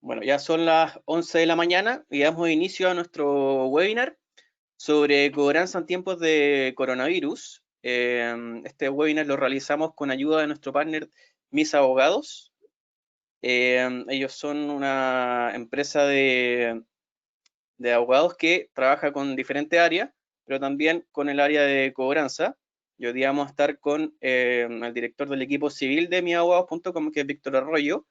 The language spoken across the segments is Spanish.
Bueno, ya son las 11 de la mañana y damos inicio a nuestro webinar sobre cobranza en tiempos de coronavirus. Este webinar lo realizamos con ayuda de nuestro partner Mis Abogados. Ellos son una empresa de abogados que trabaja con diferentes áreas, pero también con el área de cobranza. Y hoy día vamos a estar con el director del equipo civil de miabogados.com, que es Víctor Arroyo,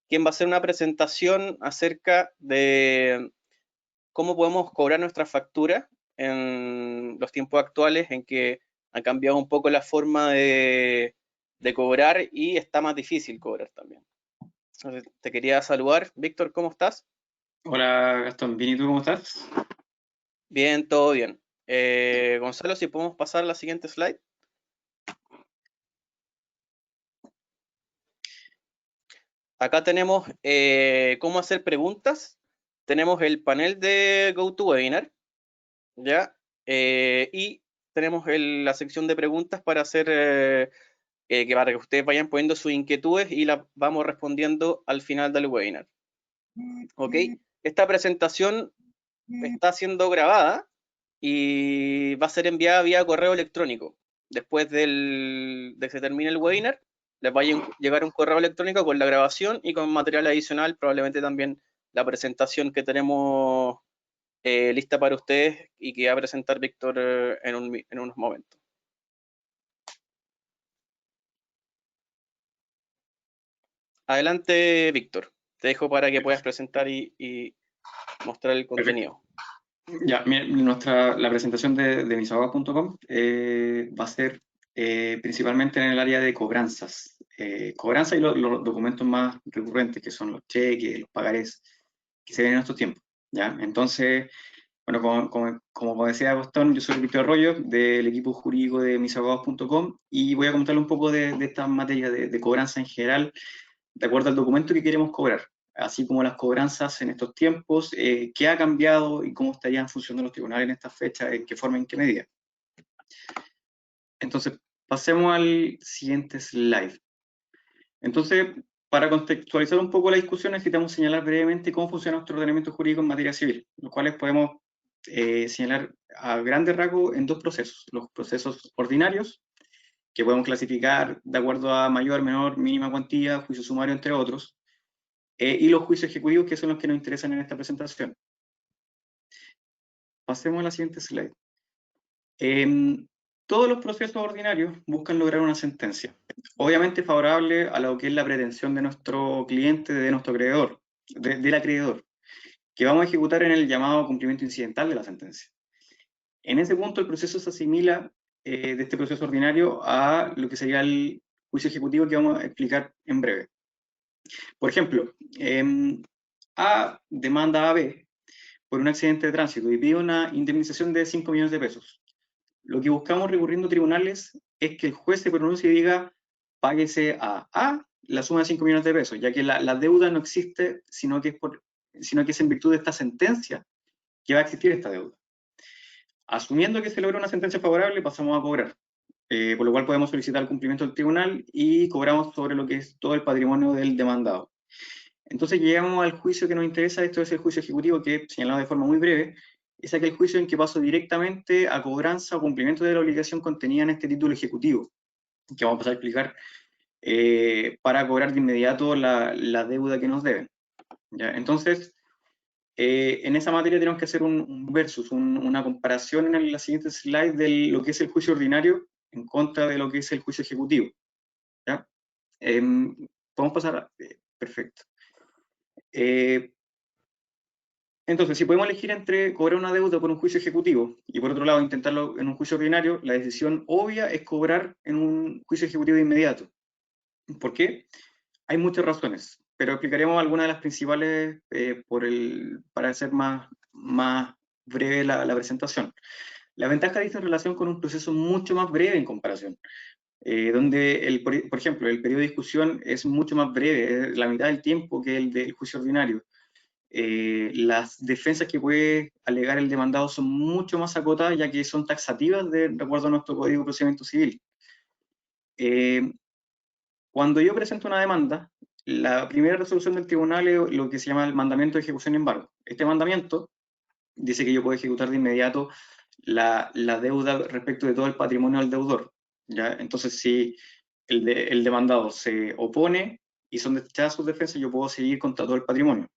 quien va a hacer una presentación acerca de cómo podemos cobrar nuestras facturas en los tiempos actuales en que ha cambiado un poco la forma de cobrar y está más difícil cobrar también. Entonces, te quería saludar. Víctor, ¿cómo estás? Hola Gastón, ¿bien y tú cómo estás? Bien, todo bien. Gonzalo, si podemos pasar a la siguiente slide. Acá tenemos cómo hacer preguntas. Tenemos el panel de GoToWebinar, ¿ya? Y tenemos la sección de preguntas para hacer, para que ustedes vayan poniendo sus inquietudes y las vamos respondiendo al final del webinar. ¿Ok? Esta presentación está siendo grabada y va a ser enviada vía correo electrónico. Después de que se termine el webinar, les va a llegar un correo electrónico con la grabación y con material adicional, probablemente también la presentación que tenemos lista para ustedes y que va a presentar Víctor en unos momentos. Adelante, Víctor. Te dejo para que puedas presentar y mostrar el Perfecto. contenido. Ya, la presentación de misabogados.com va a ser principalmente en el área de cobranzas. Cobranza y los documentos más recurrentes, que son los cheques, los pagarés, que se ven en estos tiempos. ¿Ya? Entonces, bueno, como decía Gastón, yo soy Víctor Arroyo, del equipo jurídico de misabogados.com, y voy a comentarle un poco de esta materia de cobranza en general, de acuerdo al documento que queremos cobrar, así como las cobranzas en estos tiempos, qué ha cambiado y cómo estarían funcionando los tribunales en estas fechas, en qué forma, en qué medida. Entonces, pasemos al siguiente slide. Entonces, para contextualizar un poco la discusión, necesitamos señalar brevemente cómo funciona nuestro ordenamiento jurídico en materia civil, los cuales podemos señalar a grandes rasgos en dos procesos: los procesos ordinarios, que podemos clasificar de acuerdo a mayor, menor, mínima cuantía, juicio sumario, entre otros, y los juicios ejecutivos, que son los que nos interesan en esta presentación. Pasemos a la siguiente slide. Todos los procesos ordinarios buscan lograr una sentencia, obviamente favorable a lo que es la pretensión de nuestro cliente, de nuestro acreedor, del acreedor, que vamos a ejecutar en el llamado cumplimiento incidental de la sentencia. En ese punto, el proceso se asimila de este proceso ordinario a lo que sería el juicio ejecutivo, que vamos a explicar en breve. Por ejemplo, A demanda a B por un accidente de tránsito y pide una indemnización de 5 millones de pesos. Lo que buscamos recurriendo a tribunales es que el juez se pronuncie y diga: páguese a la suma de 5 millones de pesos, ya que la deuda no existe, sino que es en virtud de esta sentencia que va a existir esta deuda. Asumiendo que se logra una sentencia favorable, pasamos a cobrar, por lo cual podemos solicitar el cumplimiento del tribunal y cobramos sobre lo que es todo el patrimonio del demandado. Entonces llegamos al juicio que nos interesa. Esto es el juicio ejecutivo, que, señalado de forma muy breve, es aquel juicio en que paso directamente a cobranza o cumplimiento de la obligación contenida en este título ejecutivo, que vamos a pasar a explicar, para cobrar de inmediato la deuda que nos deben. ¿Ya? Entonces, en esa materia tenemos que hacer un versus, una comparación en la siguiente slide de lo que es el juicio ordinario en contra de lo que es el juicio ejecutivo. ¿Ya? Podemos pasar a... perfecto. Entonces, si podemos elegir entre cobrar una deuda por un juicio ejecutivo y, por otro lado, intentarlo en un juicio ordinario, la decisión obvia es cobrar en un juicio ejecutivo de inmediato. ¿Por qué? Hay muchas razones, pero explicaremos algunas de las principales, para hacer más breve la presentación. La ventaja dice en relación con un proceso mucho más breve en comparación, donde, por ejemplo, el periodo de discusión es mucho más breve, es la mitad del tiempo que el del juicio ordinario. Las defensas que puede alegar el demandado son mucho más acotadas, ya que son taxativas de acuerdo a nuestro Código de Procedimiento Civil. Cuando yo presento una demanda, la primera resolución del tribunal es lo que se llama el mandamiento de ejecución y embargo. Este mandamiento dice que yo puedo ejecutar de inmediato la deuda respecto de todo el patrimonio del deudor, ¿ya? Entonces, si el demandado se opone y son desechadas sus defensas, yo puedo seguir contra todo el patrimonio,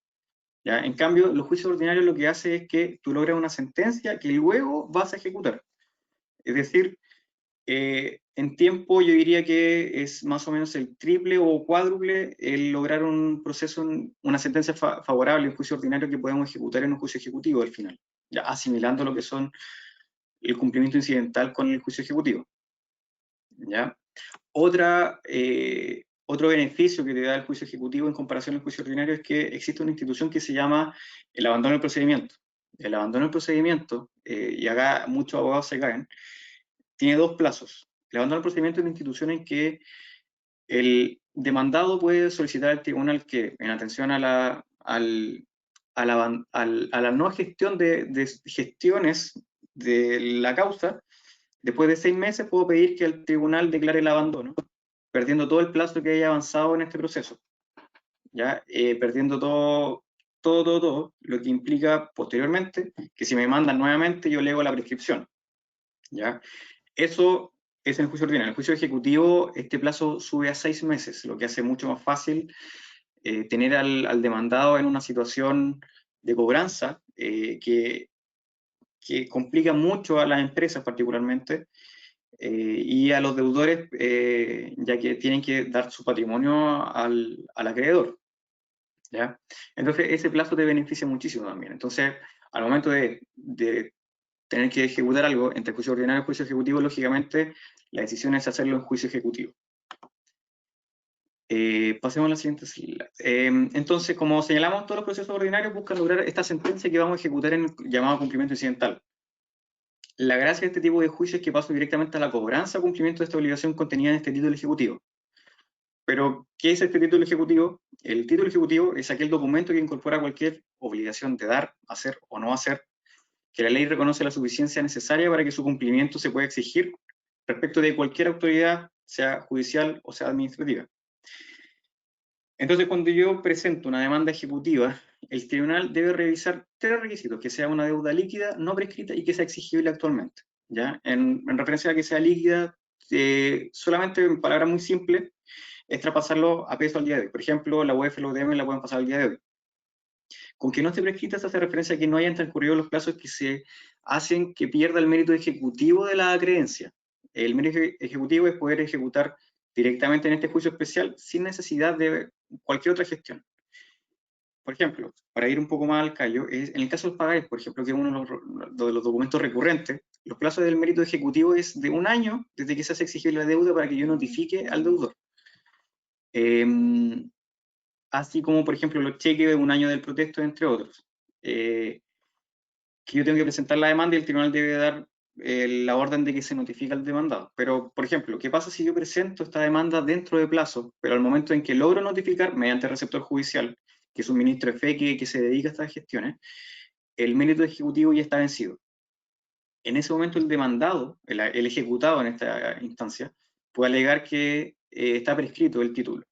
¿ya? En cambio, los juicios ordinarios lo que hace es que tú logras una sentencia que luego vas a ejecutar. Es decir, en tiempo yo diría que es más o menos el triple o cuádruple el lograr un proceso, una sentencia favorable en juicio ordinario que podemos ejecutar en un juicio ejecutivo al final, ya asimilando lo que son el cumplimiento incidental con el juicio ejecutivo, ¿ya? Otro beneficio que te da el juicio ejecutivo en comparación al juicio ordinario es que existe una institución que se llama el abandono del procedimiento. El abandono del procedimiento, y acá muchos abogados se caen, tiene dos plazos. El abandono del procedimiento es una institución en que el demandado puede solicitar al tribunal que, en atención a la no gestión de gestiones de la causa, después de 6 meses puedo pedir que el tribunal declare el abandono, perdiendo todo el plazo que haya avanzado en este proceso, ¿ya? Perdiendo todo, lo que implica posteriormente que si me mandan nuevamente yo leo la prescripción, ¿ya? Eso es en el juicio ordinario. En el juicio ejecutivo este plazo sube a 6 meses, lo que hace mucho más fácil tener al demandado en una situación de cobranza que complica mucho a las empresas particularmente, y a los deudores, ya que tienen que dar su patrimonio al acreedor, ¿ya? Entonces, ese plazo te beneficia muchísimo también. Entonces, al momento de tener que ejecutar algo entre juicio ordinario y juicio ejecutivo, lógicamente, la decisión es hacerlo en juicio ejecutivo. Pasemos a la siguiente slide. Entonces, como señalamos, todos los procesos ordinarios buscan lograr esta sentencia que vamos a ejecutar en el llamado cumplimiento incidental. La gracia de este tipo de juicio es que paso directamente a la cobranza o cumplimiento de esta obligación contenida en este título ejecutivo. Pero, ¿qué es este título ejecutivo? El título ejecutivo es aquel documento que incorpora cualquier obligación de dar, hacer o no hacer, que la ley reconoce la suficiencia necesaria para que su cumplimiento se pueda exigir respecto de cualquier autoridad, sea judicial o sea administrativa. Entonces, cuando yo presento una demanda ejecutiva, el tribunal debe revisar 3 requisitos: que sea una deuda líquida, no prescrita y que sea exigible actualmente, ¿ya? En referencia a que sea líquida, solamente en palabras muy simples, es traspasarlo a peso al día de hoy. Por ejemplo, la UEF y la UDM la pueden pasar al día de hoy. Con que no esté prescrita se hace referencia a que no hayan transcurrido los plazos que se hacen que pierda el mérito ejecutivo de la creencia. El mérito ejecutivo es poder ejecutar directamente en este juicio especial sin necesidad de cualquier otra gestión. Por ejemplo, para ir un poco más al callo, en el caso del pagares, por ejemplo, que es uno de los documentos recurrentes, los plazos del mérito ejecutivo es de 1 año desde que se hace exigible la deuda para que yo notifique al deudor. Así como, por ejemplo, los cheques de 1 año del protesto, entre otros. Que yo tengo que presentar la demanda y el tribunal debe dar la orden de que se notifique al demandado. Pero, por ejemplo, ¿qué pasa si yo presento esta demanda dentro de plazo, pero al momento en que logro notificar, mediante receptor judicial, que es un ministro de fe que se dedica a estas gestiones, el mérito ejecutivo ya está vencido? En ese momento el demandado, el ejecutado en esta instancia, puede alegar que está prescrito el título,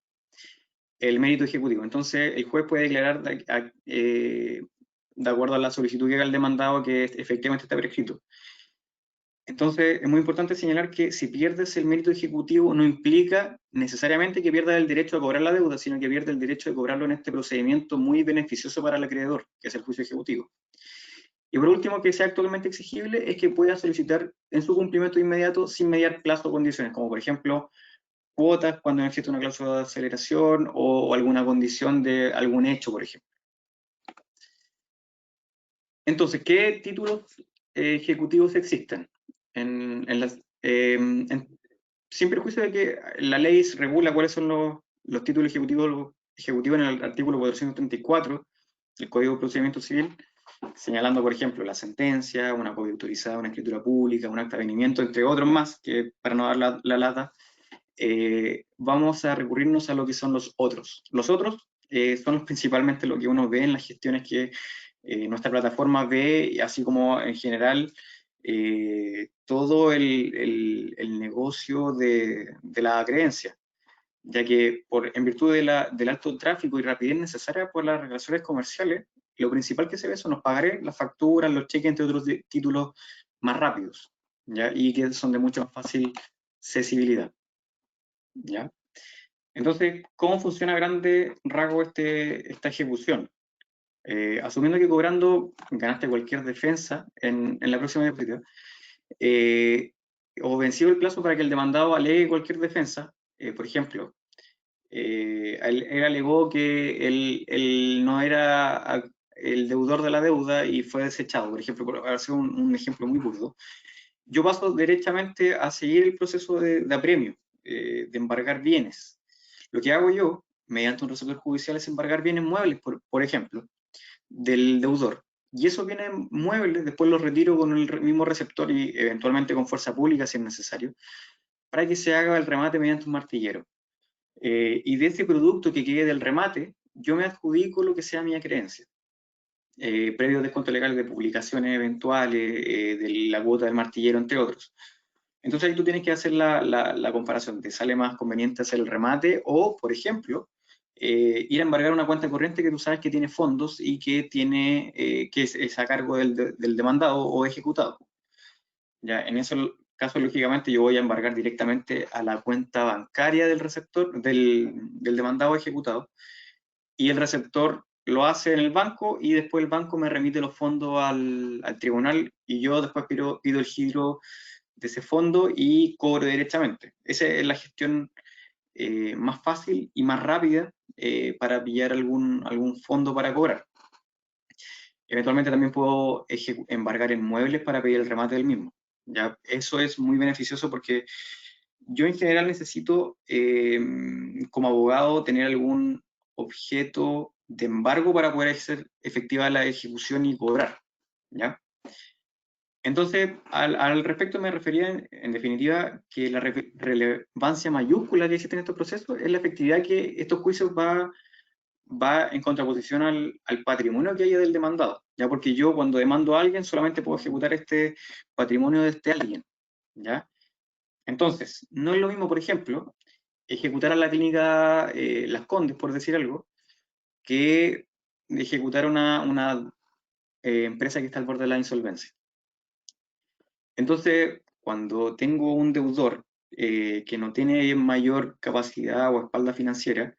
el mérito ejecutivo. Entonces, el juez puede declarar, de acuerdo a la solicitud que haga el demandado, que efectivamente está prescrito. Entonces, es muy importante señalar que si pierdes el mérito ejecutivo no implica necesariamente que pierdas el derecho a cobrar la deuda, sino que pierdes el derecho de cobrarlo en este procedimiento muy beneficioso para el acreedor, que es el juicio ejecutivo. Y por último, que sea actualmente exigible es que pueda solicitar en su cumplimiento inmediato sin mediar plazo o condiciones, como por ejemplo cuotas cuando existe una cláusula de aceleración o alguna condición de algún hecho, por ejemplo. Entonces, ¿qué títulos ejecutivos existen? Sin perjuicio de que la ley regula cuáles son los títulos ejecutivos en el artículo 434 del Código de Procedimiento Civil, señalando, por ejemplo, la sentencia, una copia autorizada, una escritura pública, un acta de venimiento, entre otros más, que para no dar la lata, vamos a recurrirnos a lo que son los otros. Los otros son principalmente lo que uno ve en las gestiones que nuestra plataforma ve, así como en general todo el negocio de la creencia. ya que en virtud del alto tráfico y rapidez necesaria por las relaciones comerciales, lo principal que se ve son los pagarés, las facturas, los cheques, entre otros títulos más rápidos, ¿ya? Y que son de mucho más fácil accesibilidad, ¿ya? Entonces, ¿cómo funciona a grande rasgo esta ejecución? Asumiendo que cobrando ganaste cualquier defensa en la próxima diapositiva, o vencido el plazo para que el demandado alegue cualquier defensa, por ejemplo, él alegó que él no era el deudor de la deuda y fue desechado, por ejemplo, por hacer un ejemplo muy burdo, yo paso derechamente a seguir el proceso de apremio, de embargar bienes. Lo que hago yo, mediante un receptor judicial, es embargar bienes muebles, por ejemplo, del deudor. Y esos bienes muebles después los retiro con el mismo receptor y eventualmente con fuerza pública si es necesario, para que se haga el remate mediante un martillero. Y de ese producto que quede del remate, yo me adjudico lo que sea mi creencia. Previo descuento legal de publicaciones eventuales, de la cuota del martillero, entre otros. Entonces ahí tú tienes que hacer la comparación. ¿Te sale más conveniente hacer el remate o, por ejemplo, ir a embargar una cuenta corriente que tú sabes que tiene fondos y que tiene que es a cargo del demandado o ejecutado? Ya, en ese caso, lógicamente, yo voy a embargar directamente a la cuenta bancaria del receptor, del demandado ejecutado, y el receptor lo hace en el banco y después el banco me remite los fondos al tribunal y yo después pido el giro de ese fondo y cobro directamente. Esa es la gestión más fácil y más rápida para pillar algún fondo para cobrar. Eventualmente también puedo embargar en muebles para pedir el remate del mismo. ¿Ya? Eso es muy beneficioso porque yo en general necesito, como abogado, tener algún objeto de embargo para poder hacer efectiva la ejecución y cobrar. ¿Ya? Entonces, al respecto me refería, en definitiva, que la relevancia mayúscula que existe en estos procesos es la efectividad que estos juicios va en contraposición al patrimonio que haya del demandado, ¿ya? Porque yo cuando demando a alguien solamente puedo ejecutar este patrimonio de este alguien, ¿ya? Entonces, no es lo mismo, por ejemplo, ejecutar a la clínica Las Condes, por decir algo, que ejecutar una empresa que está al borde de la insolvencia. Entonces, cuando tengo un deudor que no tiene mayor capacidad o espalda financiera,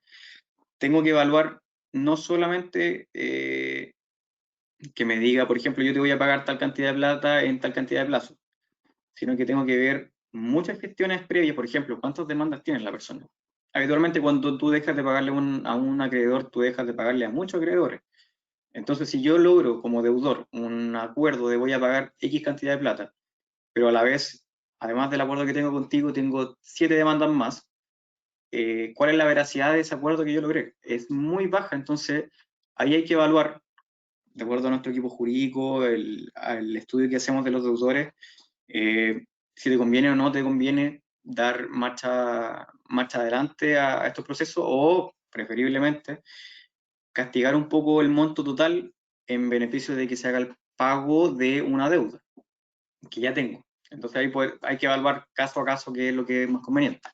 tengo que evaluar no solamente que me diga, por ejemplo, yo te voy a pagar tal cantidad de plata en tal cantidad de plazo, sino que tengo que ver muchas gestiones previas, por ejemplo, cuántas demandas tiene la persona. Habitualmente cuando tú dejas de pagarle a un acreedor, tú dejas de pagarle a muchos acreedores. Entonces, si yo logro como deudor un acuerdo de voy a pagar X cantidad de plata, pero a la vez, además del acuerdo que tengo contigo, tengo 7 demandas más, ¿cuál es la veracidad de ese acuerdo que yo logré? Es muy baja, entonces ahí hay que evaluar, de acuerdo a nuestro equipo jurídico, al estudio que hacemos de los deudores, si te conviene o no te conviene dar marcha adelante a estos procesos o, preferiblemente, castigar un poco el monto total en beneficio de que se haga el pago de una deuda que ya tengo. Entonces ahí hay que evaluar caso a caso qué es lo que es más conveniente.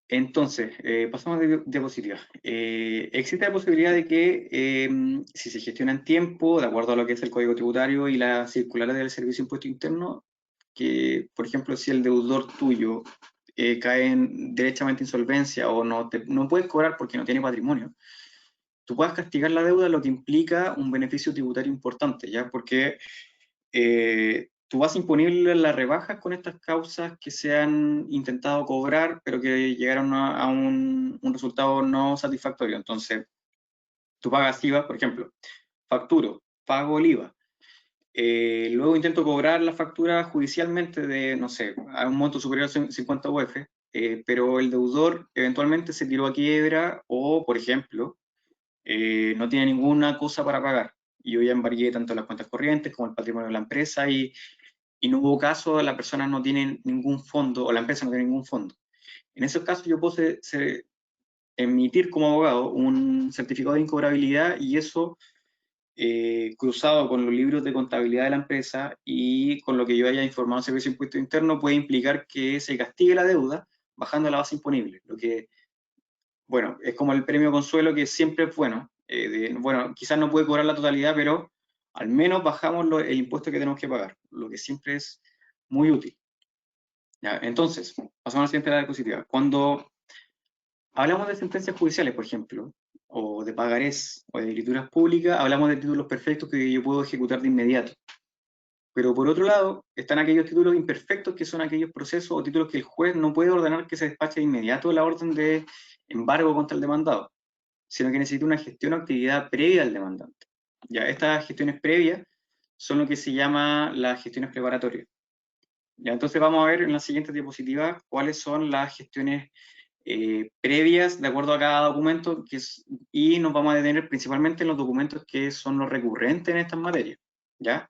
Entonces, pasamos a diapositiva. Existe la posibilidad de que, si se gestiona en tiempo, de acuerdo a lo que es el Código Tributario y las circulares del Servicio de Impuesto Interno, que, por ejemplo, si el deudor tuyo cae en derechamente insolvencia o no puedes cobrar porque no tiene patrimonio, tú puedas castigar la deuda, lo que implica un beneficio tributario importante, ¿ya? Porque tú vas a imponerle las rebajas con estas causas que se han intentado cobrar, pero que llegaron a un resultado no satisfactorio. Entonces, tú pagas IVA, por ejemplo, facturo, pago el IVA. Luego intento cobrar la factura judicialmente de, no sé, a un monto superior a 50 UF, pero el deudor eventualmente se tiró a quiebra o, por ejemplo, no tiene ninguna cosa para pagar. Y yo ya embargué tanto las cuentas corrientes como el patrimonio de la empresa y no hubo caso, la persona no tiene ningún fondo o la empresa no tiene ningún fondo. En esos casos yo puedo emitir como abogado un certificado de incobrabilidad y eso, cruzado con los libros de contabilidad de la empresa y con lo que yo haya informado al Servicio de Impuesto Interno, puede implicar que se castigue la deuda bajando la base imponible, lo que, bueno, es como el premio consuelo que siempre es bueno. Bueno, quizás no puede cobrar la totalidad, pero al menos bajamos el impuesto que tenemos que pagar, lo que siempre es muy útil. ¿Ya? Entonces, pasamos a la siguiente diapositiva. Cuando hablamos de sentencias judiciales, por ejemplo, o de pagarés, o de escrituras públicas, hablamos de títulos perfectos que yo puedo ejecutar de inmediato. Pero por otro lado, están aquellos títulos imperfectos, que son aquellos procesos o títulos que el juez no puede ordenar que se despache de inmediato la orden de embargo contra el demandado, sino que necesita una gestión o actividad previa al demandante. Ya, estas gestiones previas son lo que se llama las gestiones preparatorias. Ya, entonces vamos a ver en la siguiente diapositiva cuáles son las gestiones previas de acuerdo a cada documento, y nos vamos a detener principalmente en los documentos que son los recurrentes en estas materias. ¿Ya?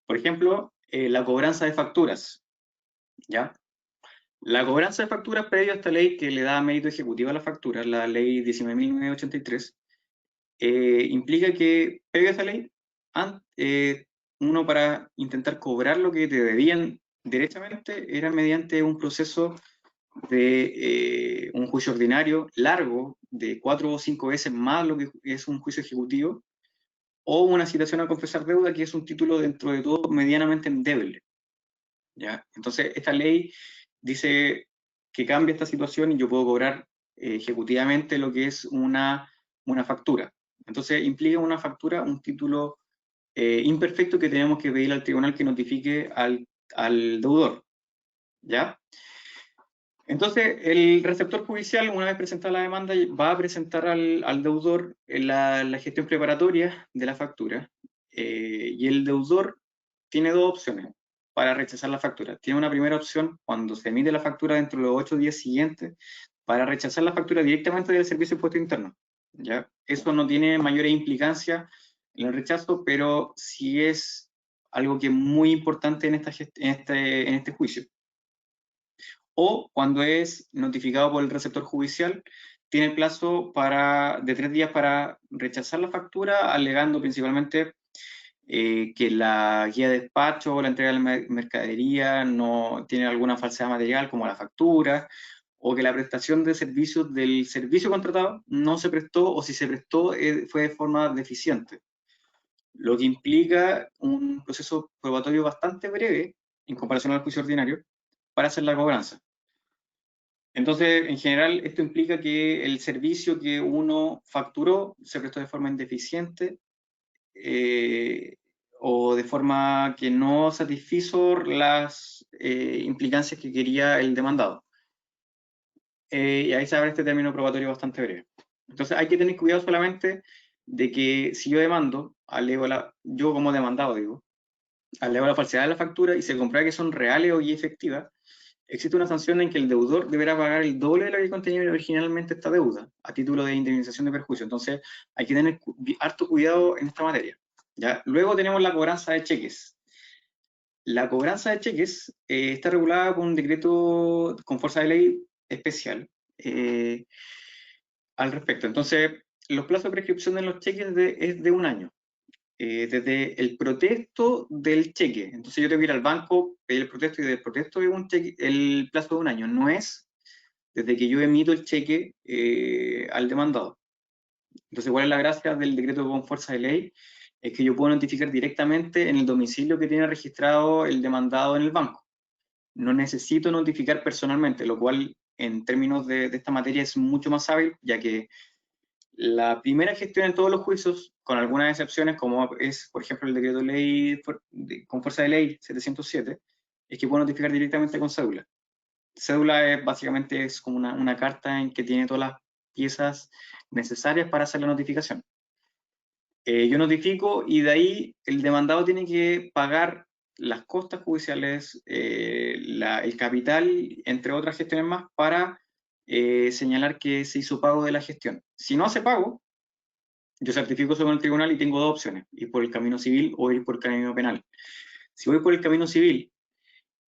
Por ejemplo, la cobranza de facturas. ¿Ya? La cobranza de facturas previo a esta ley que le da mérito ejecutivo a la factura, la ley 19.983, implica que previo a esta ley, uno para intentar cobrar lo que te debían derechamente era mediante un proceso de un juicio ordinario largo, de 4 o 5 veces más lo que es un juicio ejecutivo, o una citación a confesar deuda, que es un título dentro de todo medianamente endeble. ¿Ya? Entonces, esta ley dice que cambia esta situación y yo puedo cobrar ejecutivamente lo que es una factura. Entonces, implica una factura, un título imperfecto que tenemos que pedir al tribunal que notifique al deudor. ¿Ya? Entonces, el receptor judicial, una vez presentada la demanda, va a presentar al deudor la gestión preparatoria de la factura, y el deudor tiene dos opciones para rechazar la factura. Tiene una primera opción cuando se emite la factura dentro de los 8 días siguientes, para rechazar la factura directamente del Servicio de Impuesto Interno. ¿Ya? Eso no tiene mayores implicancias en el rechazo, pero sí es algo que es muy importante en este juicio. O cuando es notificado por el receptor judicial, tiene el plazo de 3 días para rechazar la factura, alegando principalmente que la guía de despacho o la entrega de la mercadería no tiene alguna falsedad material, como la factura, o que la prestación de servicios del servicio contratado no se prestó, o si se prestó fue de forma deficiente, lo que implica un proceso probatorio bastante breve en comparación al juicio ordinario para hacer la cobranza. Entonces, en general, esto implica que el servicio que uno facturó se prestó de forma indeficiente, o de forma que no satisfizo las implicancias que quería el demandado. Y ahí se abre este término probatorio bastante breve. Entonces, hay que tener cuidado solamente de que si yo demando, yo como demandado digo, alego la falsedad de la factura y se comprueba que son reales o efectivas, existe una sanción en que el deudor deberá pagar el doble de lo que contenía originalmente esta deuda, a título de indemnización de perjuicio. Entonces, hay que tener harto cuidado en esta materia. ¿Ya? Luego tenemos la cobranza de cheques. La cobranza de cheques está regulada con un decreto con fuerza de ley especial al respecto. Entonces, los plazos de prescripción de los cheques es de 1 año. Desde el protesto del cheque. Entonces yo tengo que ir al banco, pedir el protesto, y del protesto de un cheque, el plazo de 1 año. No es desde que yo emito el cheque al demandado. Entonces, ¿cuál es la gracia del decreto con fuerza de ley? Es que yo puedo notificar directamente en el domicilio que tiene registrado el demandado en el banco. No necesito notificar personalmente, lo cual en términos de esta materia es mucho más hábil, ya que la primera gestión en todos los juicios, con algunas excepciones, como es, por ejemplo, el decreto de ley con fuerza de ley 707, es que puedo notificar directamente con cédula. Cédula básicamente es como una carta en que tiene todas las piezas necesarias para hacer la notificación. Yo notifico y de ahí el demandado tiene que pagar las costas judiciales, el capital, entre otras gestiones más, para señalar que se hizo pago de la gestión. Si no hace pago, yo certifico eso con el tribunal y tengo dos opciones: ir por el camino civil o ir por el camino penal. Si voy por el camino civil,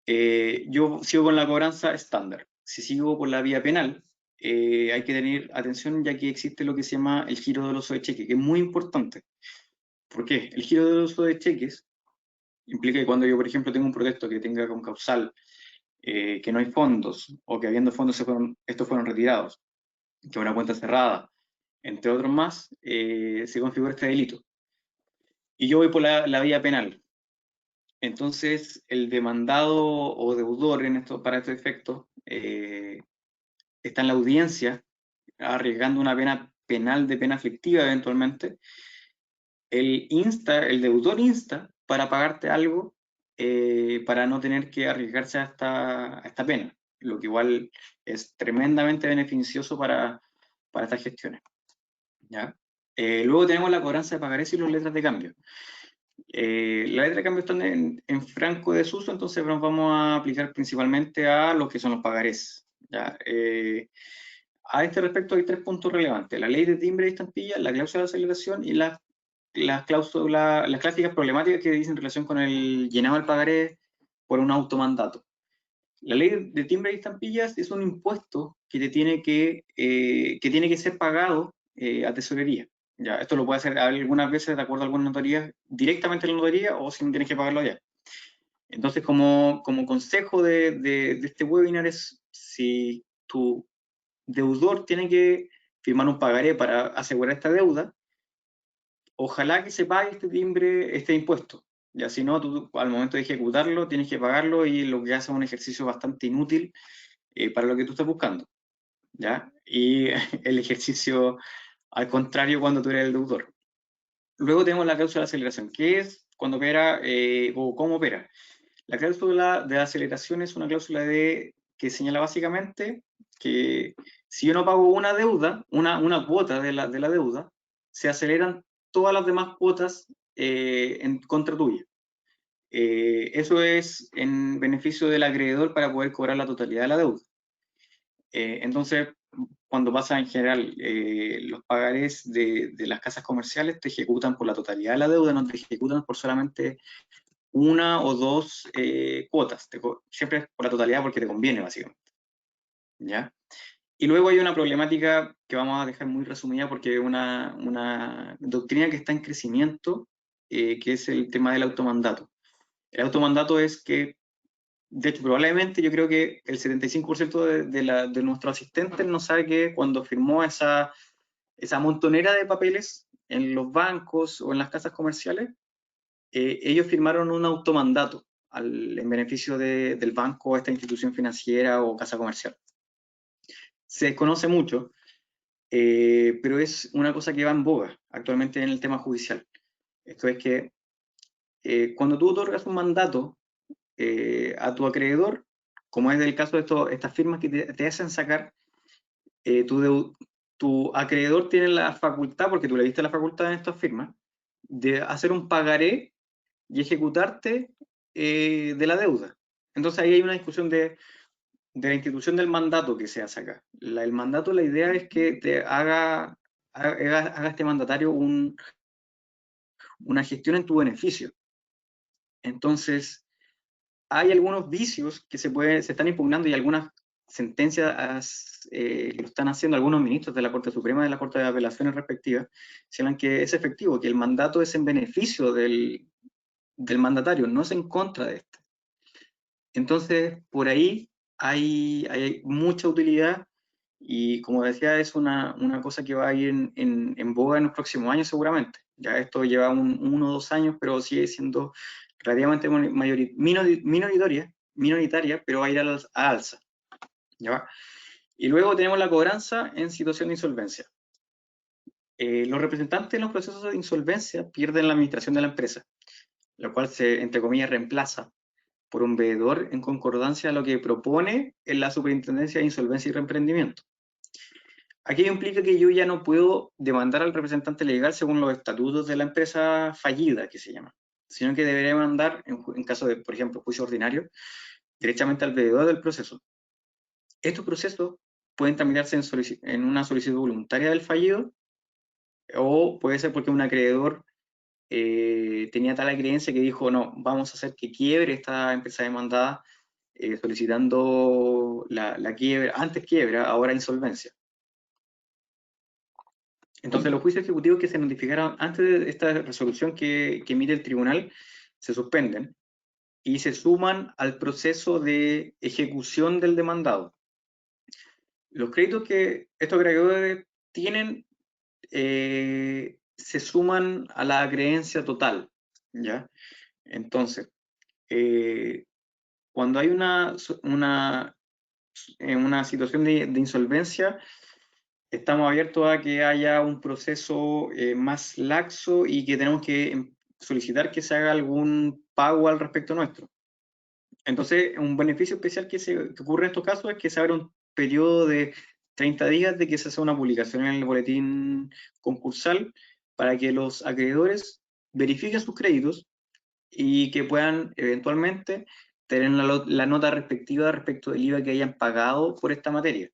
yo sigo con la cobranza estándar. Si sigo por la vía penal, hay que tener atención, ya que existe lo que se llama el giro del uso de cheque, que es muy importante. ¿Por qué? El giro del uso de cheques implica que cuando yo, por ejemplo, tengo un protesto que tenga con causal que no hay fondos, o que habiendo fondos estos fueron retirados, que una cuenta cerrada, entre otros más, se configura este delito. Y yo voy por la vía penal. Entonces, el demandado o deudor para este efecto está en la audiencia, arriesgando una pena penal de pena aflictiva eventualmente. El deudor insta para pagarte algo para no tener que arriesgarse a esta pena, lo que igual es tremendamente beneficioso para estas gestiones. ¿Ya? Luego tenemos la cobranza de pagarés y las letras de cambio. Las letras de cambio están en franco desuso, entonces nos vamos a aplicar principalmente a lo que son los pagarés. ¿Ya? A este respecto hay 3 puntos relevantes: la ley de timbre y estampilla, la cláusula de aceleración y las clásicas problemáticas que dicen en relación con el llenado del pagaré por un automandato. La ley de timbre y estampillas es un impuesto que tiene que ser pagado a tesorería. Ya, esto lo puede hacer algunas veces de acuerdo a alguna notaría, directamente en la notaría, o si no tienes que pagarlo allá. Entonces, como consejo de este webinar es, si tu deudor tiene que firmar un pagaré para asegurar esta deuda, ojalá que se pague este impuesto. Ya, si no, tú al momento de ejecutarlo tienes que pagarlo, y lo que hace es un ejercicio bastante inútil para lo que tú estás buscando. ¿Ya? Y el ejercicio al contrario cuando tú eres el deudor. Luego tenemos la cláusula de aceleración, que es cuando opera o cómo opera. La cláusula de aceleración es una cláusula que señala básicamente que si yo no pago una deuda, una cuota de la deuda, se aceleran todas las demás cuotas en contra tuya. Eso es en beneficio del acreedor para poder cobrar la totalidad de la deuda. Entonces, cuando pasa en general, los pagarés de las casas comerciales te ejecutan por la totalidad de la deuda, no te ejecutan por solamente una o dos cuotas. Siempre es por la totalidad porque te conviene, básicamente. ¿Ya? Y luego hay una problemática que vamos a dejar muy resumida porque es una doctrina que está en crecimiento, que es el tema del automandato. El automandato es que, de hecho, probablemente yo creo que el 75% de nuestros asistentes no sabe que cuando firmó esa montonera de papeles en los bancos o en las casas comerciales, ellos firmaron un automandato en beneficio del banco, esta institución financiera o casa comercial. Se desconoce mucho, pero es una cosa que va en boga actualmente en el tema judicial. Esto es que cuando tú otorgas un mandato a tu acreedor, como es el caso de estas firmas que te hacen sacar, tu acreedor tiene la facultad, porque tú le diste la facultad en estas firmas, de hacer un pagaré y ejecutarte de la deuda. Entonces ahí hay una discusión de la institución del mandato que se hace acá. El mandato, la idea es que te haga este mandatario una gestión en tu beneficio. Entonces, hay algunos vicios que se están impugnando, y algunas sentencias lo están haciendo algunos ministros de la Corte Suprema y de la Corte de Apelaciones respectivas, señalan que es efectivo, que el mandato es en beneficio del mandatario, no es en contra de este. Entonces, por ahí hay mucha utilidad, y como decía, es una cosa que va a ir en boga en los próximos años seguramente. Ya esto lleva 1 o 2 años, pero sigue siendo relativamente minoritaria, pero va a ir a alza. ¿Ya? Y luego tenemos la cobranza en situación de insolvencia. Los representantes en los procesos de insolvencia pierden la administración de la empresa, lo cual se, entre comillas, reemplaza por un veedor en concordancia a lo que propone en la Superintendencia de Insolvencia y Reemprendimiento. Aquello implica que yo ya no puedo demandar al representante legal según los estatutos de la empresa fallida, que se llama, sino que debería demandar, en caso de, por ejemplo, juicio ordinario, directamente al veedor del proceso. Estos procesos pueden tramitarse en una solicitud voluntaria del fallido, o puede ser porque un acreedor tenía tal creencia que dijo, no, vamos a hacer que quiebre esta empresa demandada, solicitando la quiebra, antes quiebra, ahora insolvencia. Entonces, los juicios ejecutivos que se notificaron antes de esta resolución que emite el tribunal se suspenden, y se suman al proceso de ejecución del demandado. Los créditos que estos acreedores tienen se suman a la creencia total, ¿ya? Entonces, cuando hay una situación de insolvencia, estamos abiertos a que haya un proceso más laxo y que tenemos que solicitar que se haga algún pago al respecto nuestro. Entonces, un beneficio especial que ocurre en estos casos es que se abre un periodo de 30 días de que se hace una publicación en el boletín concursal para que los acreedores verifiquen sus créditos y que puedan eventualmente tener la nota respectiva respecto del IVA que hayan pagado por esta materia.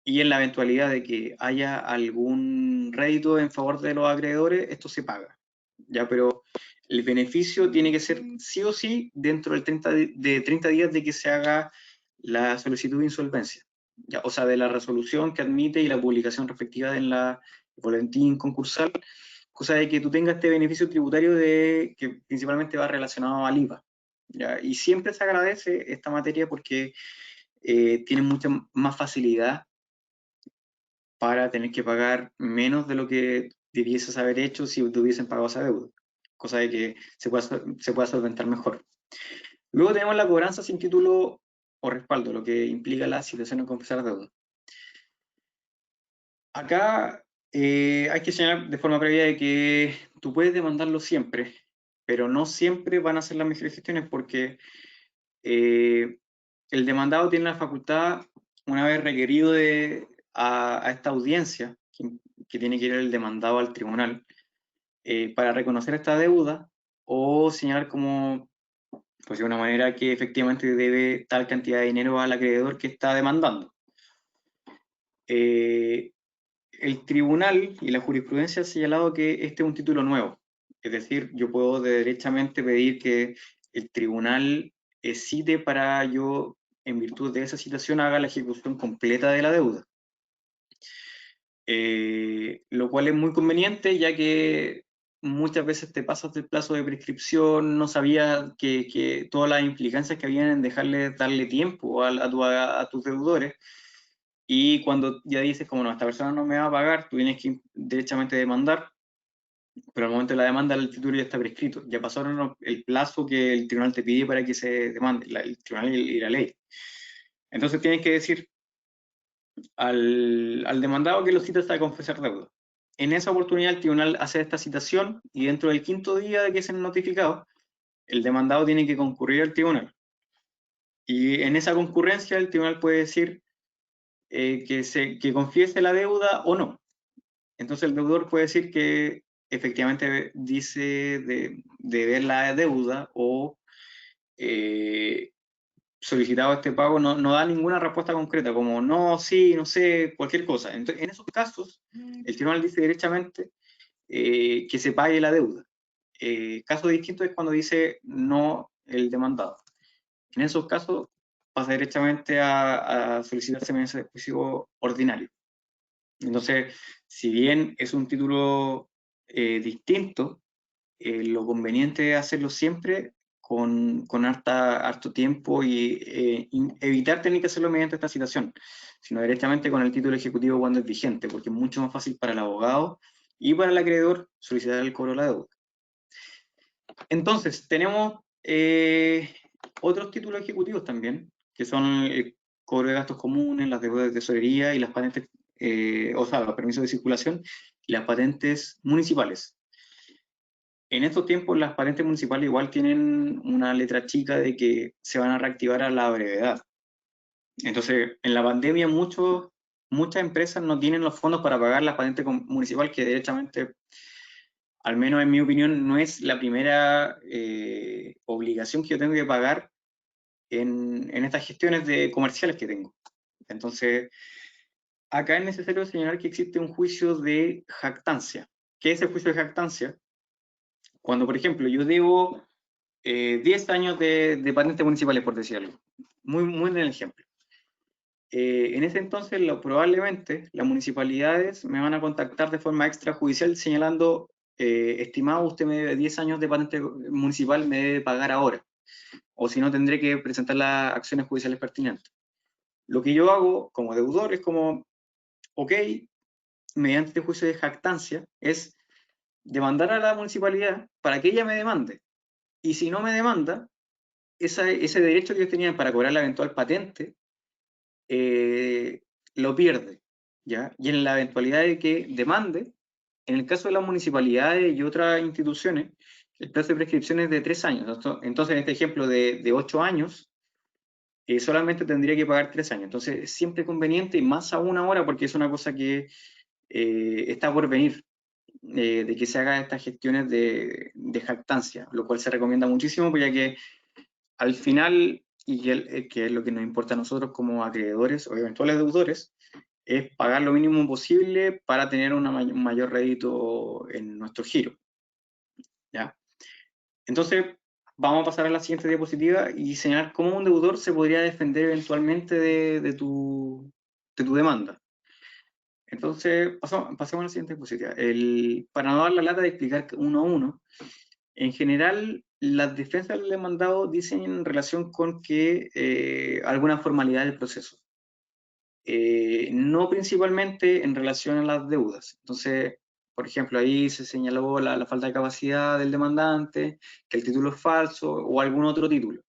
Y en la eventualidad de que haya algún rédito en favor de los acreedores, esto se paga. ¿Ya? Pero el beneficio tiene que ser sí o sí dentro del 30 días de que se haga la solicitud de insolvencia. ¿Ya? O sea, de la resolución que admite y la publicación respectiva en la boletín concursal, cosa de que tú tengas este beneficio tributario que principalmente va relacionado al IVA. ¿Ya? Y siempre se agradece esta materia porque tiene mucha más facilidad para tener que pagar menos de lo que debieses haber hecho si te hubiesen pagado esa deuda, cosa de que se pueda solventar mejor. Luego tenemos la cobranza sin título o respaldo, lo que implica la situación de confesar deuda. Acá hay que señalar de forma previa de que tú puedes demandarlo siempre, pero no siempre van a ser las mejores gestiones porque el demandado tiene la facultad, una vez requerido a esta audiencia, que tiene que ir el demandado al tribunal, para reconocer esta deuda o señalar como, pues de una manera que efectivamente debe tal cantidad de dinero al acreedor que está demandando. El tribunal y la jurisprudencia ha señalado que este es un título nuevo, es decir, yo puedo derechamente pedir que el tribunal cite para yo, en virtud de esa citación, haga la ejecución completa de la deuda. Lo cual es muy conveniente, ya que muchas veces te pasas del plazo de prescripción, no sabías que todas las implicancias que habían en darle tiempo a tus deudores, y cuando ya dices, como no, esta persona no me va a pagar, tú tienes que derechamente demandar, pero al momento de la demanda el título ya está prescrito, ya pasaron el plazo que el tribunal te pide para que se demande, el tribunal y la ley. Entonces tienes que decir al demandado que lo cita hasta confesar deuda. En esa oportunidad el tribunal hace esta citación y dentro del 5.º día de que se han notificado, el demandado tiene que concurrir al tribunal. Y en esa concurrencia el tribunal puede decir que confiese la deuda o no. Entonces el deudor puede decir que efectivamente dice de ver la deuda o solicitado este pago, no da ninguna respuesta concreta, como no, sí, no sé, cualquier cosa. Entonces, en esos casos, el tribunal dice derechamente que se pague la deuda. Caso distinto es cuando dice no el demandado. En esos casos pasa directamente a solicitarse mediante de juicio ordinario. Entonces, si bien es un título distinto, lo conveniente es hacerlo siempre con harto tiempo y evitar tener que hacerlo mediante esta citación, sino directamente con el título ejecutivo cuando es vigente, porque es mucho más fácil para el abogado y para el acreedor solicitar el cobro de la deuda. Entonces, tenemos otros títulos ejecutivos también, que son el cobro de gastos comunes, las deudas de tesorería y las patentes, o sea, los permisos de circulación y las patentes municipales. En estos tiempos las patentes municipales igual tienen una letra chica de que se van a reactivar a la brevedad. Entonces, en la pandemia muchas empresas no tienen los fondos para pagar la patente municipal, que derechamente, al menos en mi opinión, no es la primera obligación que yo tengo que pagar en estas gestiones comerciales que tengo. Entonces, acá es necesario señalar que existe un juicio de jactancia. ¿Qué es el juicio de jactancia? Cuando, por ejemplo, yo debo 10 años de patentes municipales, por decir algo. Muy en el ejemplo. En ese entonces, probablemente, las municipalidades me van a contactar de forma extrajudicial señalando, estimado, usted me debe 10 años de patente municipal, me debe pagar ahora. o si no tendré que presentar las acciones judiciales pertinentes. Lo que yo hago como deudor es como, ok, mediante este juicio de jactancia, es demandar a la municipalidad para que ella me demande. Y si no me demanda, ese derecho que ellos tenían para cobrar la eventual patente, lo pierde, ¿ya? Y en la eventualidad de que demande, en el caso de las municipalidades y otras instituciones, el plazo de prescripción es de 3 años. Entonces, en este ejemplo de 8 años, solamente tendría que pagar 3 años. Entonces, es siempre conveniente, y más aún ahora, porque es una cosa que está por venir, de que se hagan estas gestiones de jactancia, lo cual se recomienda muchísimo, pues ya que al final, y que es lo que nos importa a nosotros como acreedores o eventuales deudores, es pagar lo mínimo posible para tener un mayor rédito en nuestro giro. ¿Ya? Entonces, vamos a pasar a la siguiente diapositiva y señalar cómo un deudor se podría defender eventualmente de tu demanda. Entonces, pasemos a la siguiente diapositiva. Para no dar la lata de explicar uno a uno, en general, las defensas del demandado dicen en relación con que alguna formalidad del proceso. No principalmente en relación a las deudas. Entonces, por ejemplo, ahí se señaló la falta de capacidad del demandante, que el título es falso o algún otro título.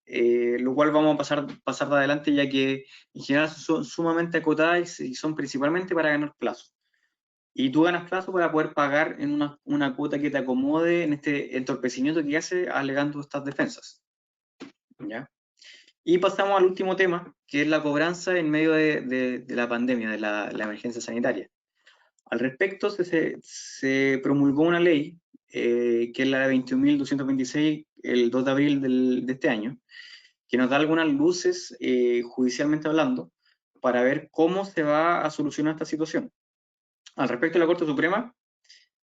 Lo cual vamos a pasar de adelante, ya que en general son sumamente acotadas y son principalmente para ganar plazo. Y tú ganas plazo para poder pagar en una cuota que te acomode en este entorpecimiento que hace alegando estas defensas. ¿Ya? Y pasamos al último tema, que es la cobranza en medio de la pandemia, de la emergencia sanitaria. Al respecto, se promulgó una ley, que es la 21.226, el 2 de abril de este año, que nos da algunas luces, judicialmente hablando, para ver cómo se va a solucionar esta situación. Al respecto, la Corte Suprema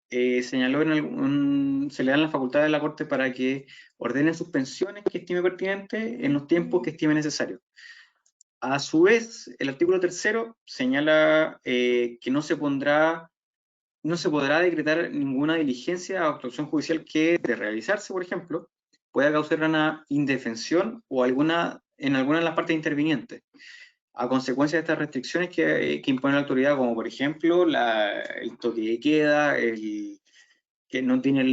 señaló se le dan las facultades a la Corte para que ordene suspensiones que estime pertinente en los tiempos que estime necesario. A su vez, el artículo 3º señala que no se podrá decretar ninguna diligencia o actuación judicial que, de realizarse, por ejemplo, pueda causar una indefensión o en alguna de las partes intervinientes, a consecuencia de estas restricciones que impone la autoridad, como por ejemplo el toque de queda, que no tiene el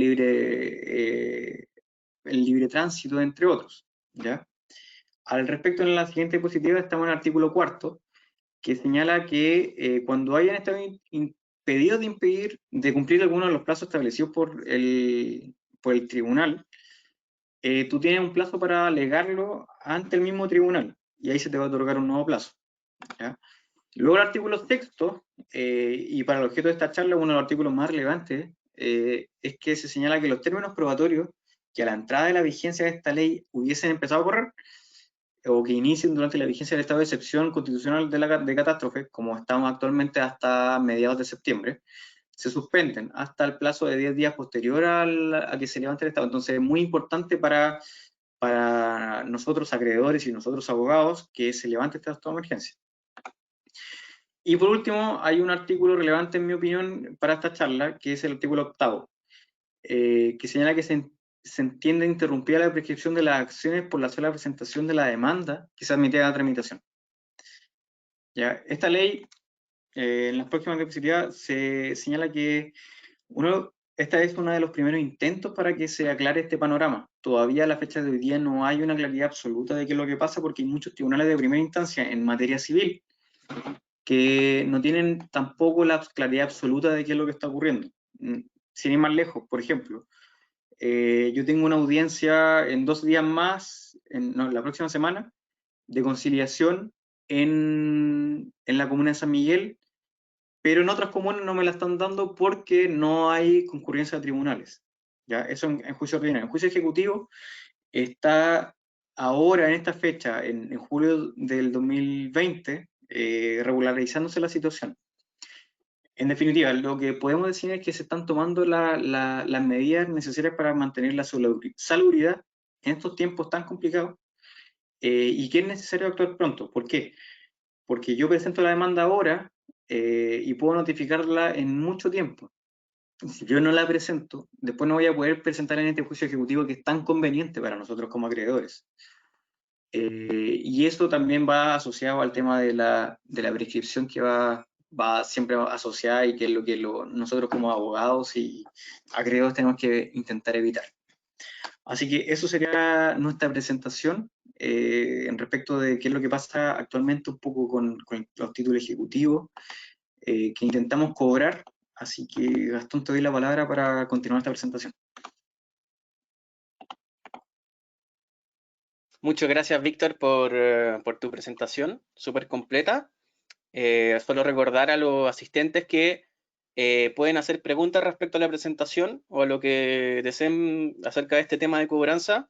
libre tránsito, entre otros. ¿Ya? Al respecto, en la siguiente diapositiva estamos en el artículo 4º, que señala que cuando hayan estado impedidos de cumplir alguno de los plazos establecidos por el tribunal, tú tienes un plazo para alegarlo ante el mismo tribunal, y ahí se te va a otorgar un nuevo plazo. ¿Ya? Luego el artículo 6º, y para el objeto de esta charla, uno de los artículos más relevantes, es que se señala que los términos probatorios que a la entrada de la vigencia de esta ley hubiesen empezado a correr, o que inicien durante la vigencia del estado de excepción constitucional de catástrofe, como estamos actualmente hasta mediados de septiembre, se suspenden hasta el plazo de 10 días posterior a que se levante el estado. Entonces es muy importante para nosotros acreedores y nosotros abogados que se levante este estado de emergencia. Y por último, hay un artículo relevante, en mi opinión, para esta charla, que es el artículo 8º, que señala que se entiende interrumpida la prescripción de las acciones por la sola presentación de la demanda que se admitía a la tramitación. ¿Ya? Esta ley, en las próximas diapositivas, se señala que esta es uno de los primeros intentos para que se aclare este panorama. Todavía a la fecha de hoy día no hay una claridad absoluta de qué es lo que pasa, porque hay muchos tribunales de primera instancia en materia civil que no tienen tampoco la claridad absoluta de qué es lo que está ocurriendo. Sin ir más lejos, por ejemplo, yo tengo una audiencia en 2 días más, la próxima semana, de conciliación en la comuna de San Miguel, pero en otras comunas no me la están dando porque no hay concurrencia de tribunales. ¿Ya? Eso en juicio ordinario. En juicio ejecutivo está ahora, en esta fecha, en julio del 2020, regularizándose la situación. En definitiva, lo que podemos decir es que se están tomando las medidas necesarias para mantener la salubridad en estos tiempos tan complicados, y que es necesario actuar pronto. ¿Por qué? Porque yo presento la demanda ahora, y puedo notificarla en mucho tiempo. si yo no la presento, después no voy a poder presentar en este juicio ejecutivo que es tan conveniente para nosotros como acreedores. Y esto también va asociado al tema de la prescripción que va siempre asociada y que es lo que nosotros como abogados y acreedores tenemos que intentar evitar. Así que eso sería nuestra presentación en respecto de qué es lo que pasa actualmente un poco con los títulos ejecutivos que intentamos cobrar. Así que, Gastón, te doy la palabra para continuar esta presentación. Muchas gracias, Víctor, por tu presentación, súper completa. Solo recordar a los asistentes que pueden hacer preguntas respecto a la presentación o a lo que deseen acerca de este tema de cobranza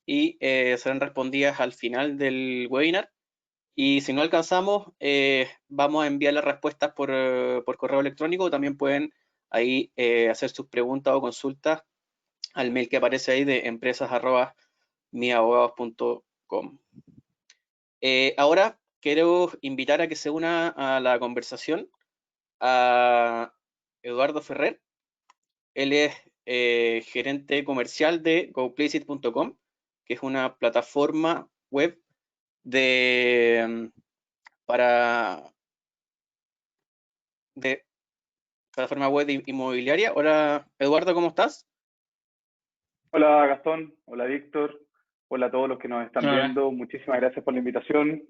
y serán respondidas al final del webinar. Y si no alcanzamos, vamos a enviar las respuestas por correo electrónico. También pueden ahí hacer sus preguntas o consultas al mail que aparece ahí de empresas@miabogados.com. Ahora quiero invitar a que se una a la conversación a Eduardo Ferrer. Él es gerente comercial de GoPlaceit.com, que es una plataforma web de para de plataforma web inmobiliaria. Hola Eduardo, ¿cómo estás? Hola Gastón, hola Víctor, hola a todos los que nos están viendo. Muchísimas gracias por la invitación.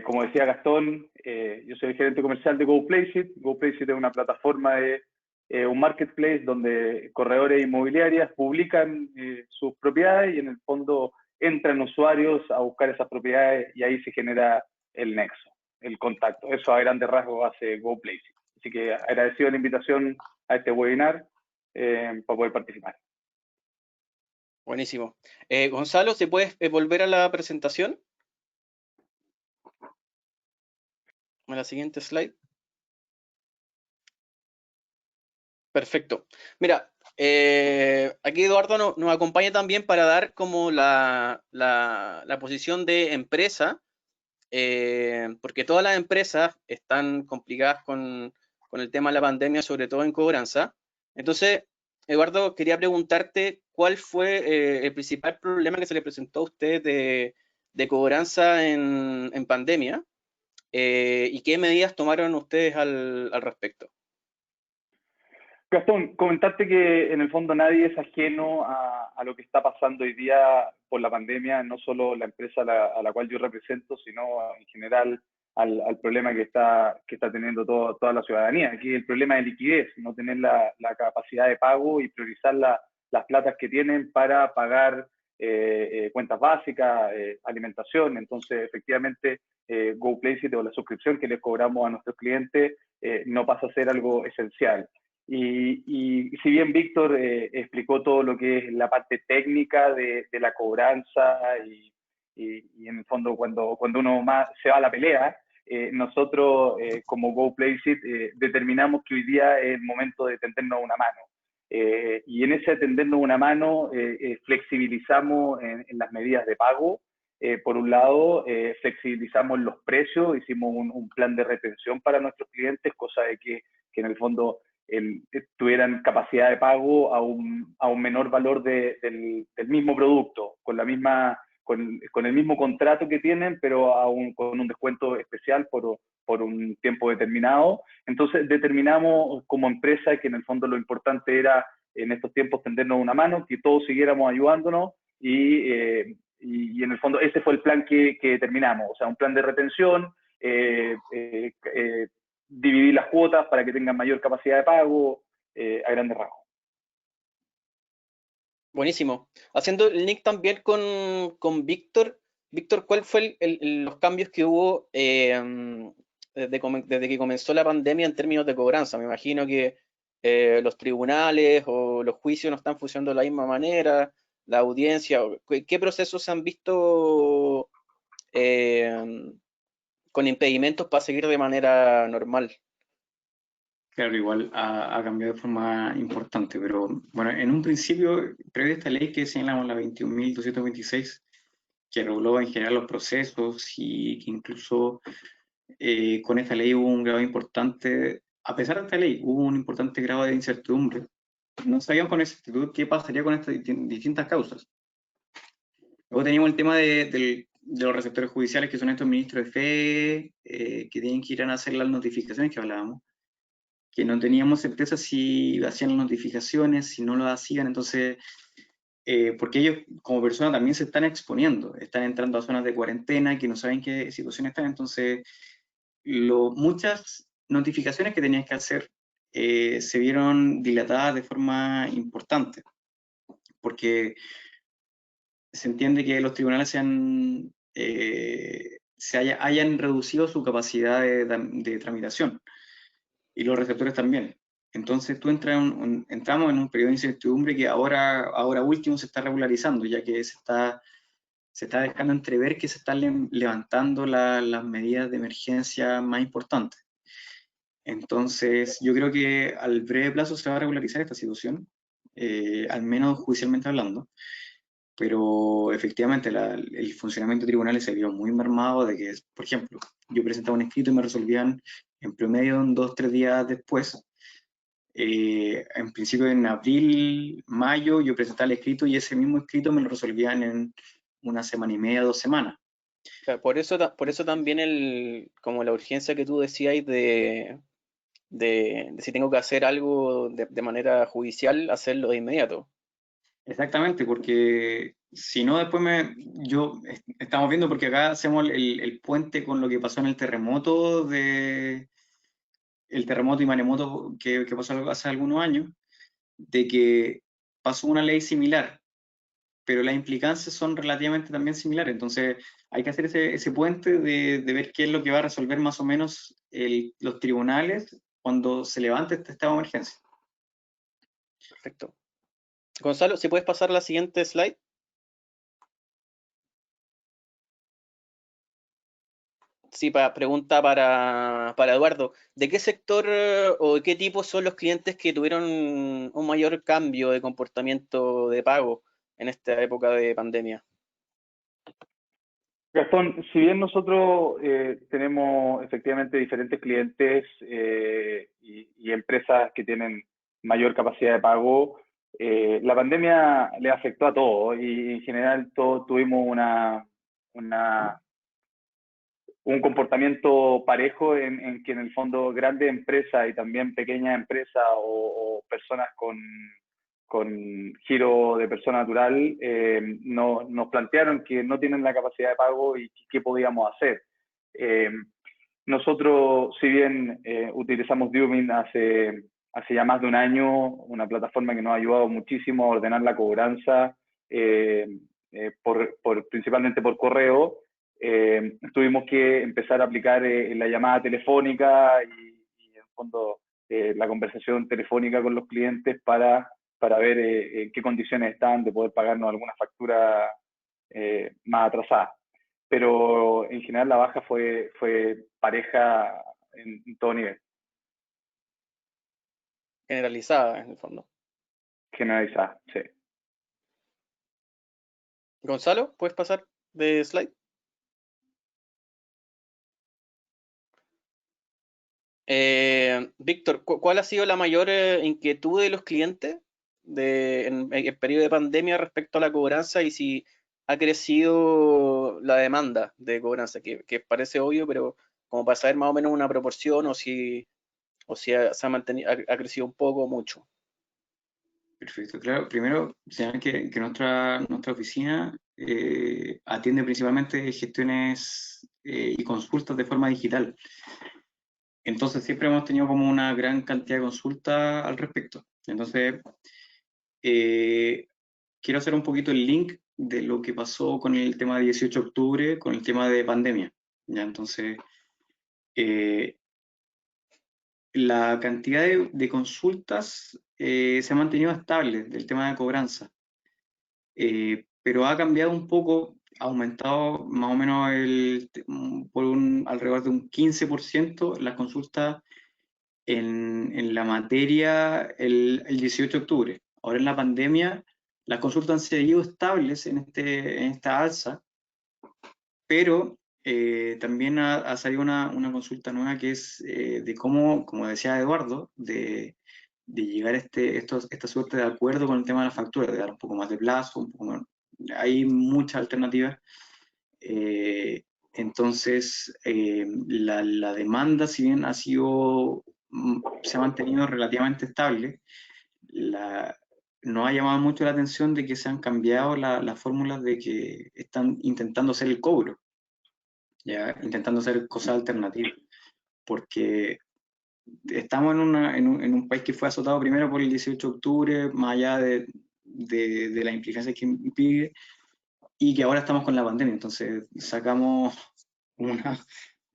Como decía Gastón, yo soy el gerente comercial de GoPlaceit. GoPlaceit es una plataforma de un marketplace donde corredores inmobiliarias publican sus propiedades y en el fondo entran usuarios a buscar esas propiedades y ahí se genera el nexo, el contacto. Eso a grandes rasgos hace GoPlaceit. Así que agradecido la invitación a este webinar para poder participar. Buenísimo. Gonzalo, ¿se puede volver a la presentación? A la siguiente slide. Perfecto. Mira, aquí Eduardo nos acompaña también para dar como la posición de empresa, porque todas las empresas están complicadas con el tema de la pandemia, sobre todo en cobranza. Entonces, Eduardo, quería preguntarte cuál fue el principal problema que se le presentó a usted de cobranza en pandemia y qué medidas tomaron ustedes al respecto. Gastón, comentarte que en el fondo nadie es ajeno a lo que está pasando hoy día por la pandemia, no solo la empresa a la cual yo represento, sino en general al problema que está teniendo toda la ciudadanía. Aquí el problema de liquidez, no tener la capacidad de pago y priorizar las platas que tienen para pagar cuentas básicas, alimentación. Entonces, efectivamente, GoPlaceit o la suscripción que les cobramos a nuestros clientes no pasa a ser algo esencial. Y si bien Víctor explicó todo lo que es la parte técnica de la cobranza y en el fondo cuando uno más se va a la pelea, nosotros como GoPlaceit determinamos que hoy día es el momento de tendernos una mano. Y en ese tendernos una mano flexibilizamos en las medidas de pago. Por un lado, flexibilizamos los precios, hicimos un plan de retención para nuestros clientes, cosa de que en el fondo tuvieran capacidad de pago a un menor valor del mismo producto, con el mismo contrato que tienen, pero con un descuento especial por un tiempo determinado. Entonces determinamos como empresa que en el fondo lo importante era en estos tiempos tendernos una mano, que todos siguiéramos ayudándonos y en el fondo ese fue el plan que determinamos, o sea, un plan de retención, dividir las cuotas para que tengan mayor capacidad de pago a grandes rasgos. Buenísimo. Haciendo el link también con Víctor. Víctor, ¿cuál fue los cambios que hubo desde que comenzó la pandemia en términos de cobranza? Me imagino que los tribunales o los juicios no están funcionando de la misma manera, la audiencia. ¿Qué procesos se han visto con impedimentos para seguir de manera normal? Claro, igual ha cambiado de forma importante, pero bueno, en un principio, previo a esta ley que señalamos, la 21.226, que reguló en general los procesos y que incluso con esta ley hubo un grado importante a pesar de esta ley, hubo un importante grado de incertidumbre. No sabíamos con exactitud qué pasaría con estas distintas causas. Luego teníamos el tema de los receptores judiciales, que son estos ministros de fe, que tienen que ir a hacer las notificaciones que hablábamos, que no teníamos certeza si hacían las notificaciones, si no lo hacían, entonces, porque ellos como personas también se están exponiendo, están entrando a zonas de cuarentena, que no saben qué situación están, entonces muchas notificaciones que tenías que hacer se vieron dilatadas de forma importante, porque se entiende que los tribunales hayan reducido su capacidad de tramitación, y los receptores también. Entonces tú entramos en un periodo de incertidumbre que ahora último se está regularizando, ya que se está dejando entrever que se están levantando las medidas de emergencia más importantes. Entonces, yo creo que al breve plazo se va a regularizar esta situación, al menos judicialmente hablando, pero efectivamente el funcionamiento de tribunales se vio muy mermado de que, por ejemplo, yo presentaba un escrito y me resolvían en promedio en 2 o 3 días después. En principio en abril, mayo, yo presentaba el escrito y ese mismo escrito me lo resolvían en 1 semana y media, 2 semanas. Claro, por eso también como la urgencia que tú decías de si tengo que hacer algo de manera judicial, hacerlo de inmediato. Exactamente, porque si no después estamos viendo, porque acá hacemos el puente con lo que pasó en el terremoto y maremoto que pasó hace algunos años, de que pasó una ley similar, pero las implicancias son relativamente también similares. Entonces hay que hacer ese puente de ver qué es lo que va a resolver más o menos los tribunales cuando se levante este estado de emergencia. Perfecto. Gonzalo, si puedes pasar la siguiente slide. Sí, pregunta para Eduardo. ¿De qué sector o de qué tipo son los clientes que tuvieron un mayor cambio de comportamiento de pago en esta época de pandemia? Gastón, si bien nosotros tenemos efectivamente diferentes clientes y empresas que tienen mayor capacidad de pago, la pandemia le afectó a todos y en general todos tuvimos un comportamiento parejo en que en el fondo grandes empresas y también pequeñas empresas o personas con giro de persona natural nos plantearon que no tienen la capacidad de pago y qué podíamos hacer. Nosotros, si bien utilizamos Duomin hace ya más de un año, una plataforma que nos ha ayudado muchísimo a ordenar la cobranza, principalmente por correo, tuvimos que empezar a aplicar la llamada telefónica y en el fondo la conversación telefónica con los clientes para ver en qué condiciones están de poder pagarnos alguna factura más atrasada. Pero en general la baja fue pareja en todo nivel. Generalizada, en el fondo. Generalizada, sí. Gonzalo, ¿puedes pasar de slide? Víctor, ¿cuál ha sido la mayor inquietud de los clientes en el periodo de pandemia respecto a la cobranza y si ha crecido la demanda de cobranza? Que parece obvio, pero como para saber más o menos una proporción o si se ha mantenido, ha crecido un poco o mucho. Perfecto, claro. Primero, señalar que nuestra oficina atiende principalmente gestiones y consultas de forma digital. Entonces siempre hemos tenido como una gran cantidad de consultas al respecto. Entonces, quiero hacer un poquito el link de lo que pasó con el tema de 18 de octubre, con el tema de pandemia. ¿Ya? Entonces, la cantidad de consultas se ha mantenido estable del tema de cobranza, pero ha cambiado un poco, ha aumentado más o menos alrededor de un 15% las consultas en la materia el 18 de octubre. Ahora en la pandemia las consultas han seguido estables en esta alza, pero también ha salido una consulta nueva que es de cómo, como decía Eduardo, de llegar a esta suerte de acuerdo con el tema de la factura, de dar un poco más de plazo, un poco más, hay muchas alternativas. Entonces, la demanda, si bien se ha mantenido relativamente estable, nos ha llamado mucho la atención de que se han cambiado las fórmulas de que están intentando hacer el cobro, ¿ya? Intentando hacer cosas alternativas, porque estamos en un país que fue azotado primero por el 18 de octubre, más allá de las implicancias que impide, y que ahora estamos con la pandemia, entonces sacamos una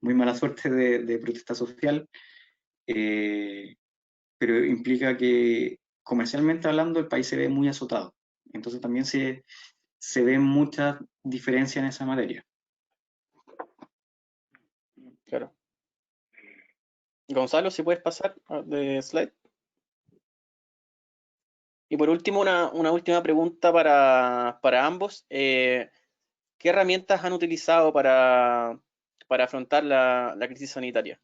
muy mala suerte de protesta social, pero implica que comercialmente hablando el país se ve muy azotado, entonces también se ven muchas diferencias en esa materia. Claro. Gonzalo, si puedes pasar de slide. Y por último, una última pregunta para ambos. ¿Qué herramientas han utilizado para afrontar la crisis sanitaria?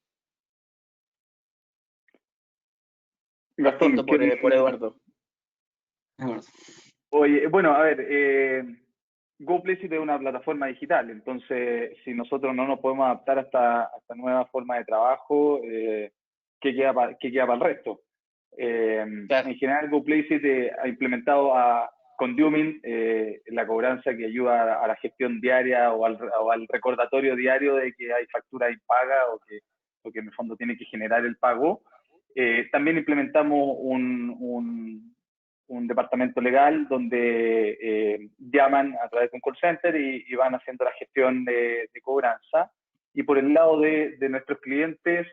Gastón, Partiendo por Eduardo. Oye, bueno, a ver, GoPlace es una plataforma digital, entonces si nosotros no nos podemos adaptar a esta nueva forma de trabajo, ¿qué queda para el resto? Claro. En general, GoPlace ha implementado con Dumin la cobranza que ayuda a la gestión diaria o al recordatorio diario de que hay factura impaga o que en el fondo tiene que generar el pago. También implementamos un departamento legal donde llaman a través de un call center y van haciendo la gestión de cobranza. Y por el lado de nuestros clientes,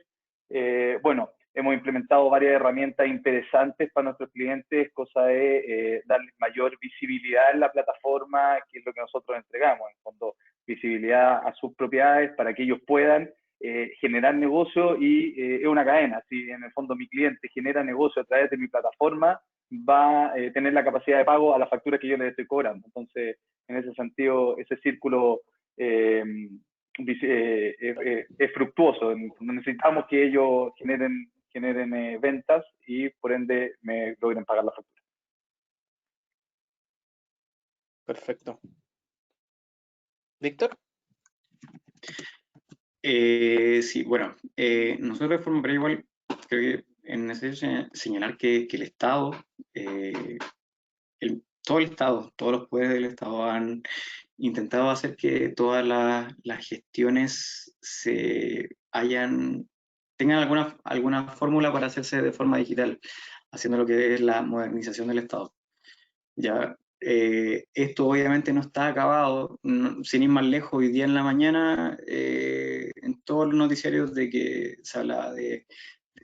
bueno, hemos implementado varias herramientas interesantes para nuestros clientes, cosa de darles mayor visibilidad en la plataforma, que es lo que nosotros entregamos, en el fondo, visibilidad a sus propiedades para que ellos puedan generar negocio y es una cadena. Si en el fondo mi cliente genera negocio a través de mi plataforma, va a tener la capacidad de pago a la factura que yo le estoy cobrando. Entonces, en ese sentido, ese círculo es fructuoso. Necesitamos que ellos generen ventas y por ende me logren pagar la factura. Perfecto. ¿Víctor? Sí, bueno, nosotros de forma igual creo que es necesario señalar que el Estado, todo el Estado, todos los poderes del Estado han intentado hacer que todas las gestiones tengan alguna fórmula para hacerse de forma digital, haciendo lo que es la modernización del Estado. Ya, esto obviamente no está acabado, sin ir más lejos, hoy día en la mañana, en todos los noticiarios de que se habla de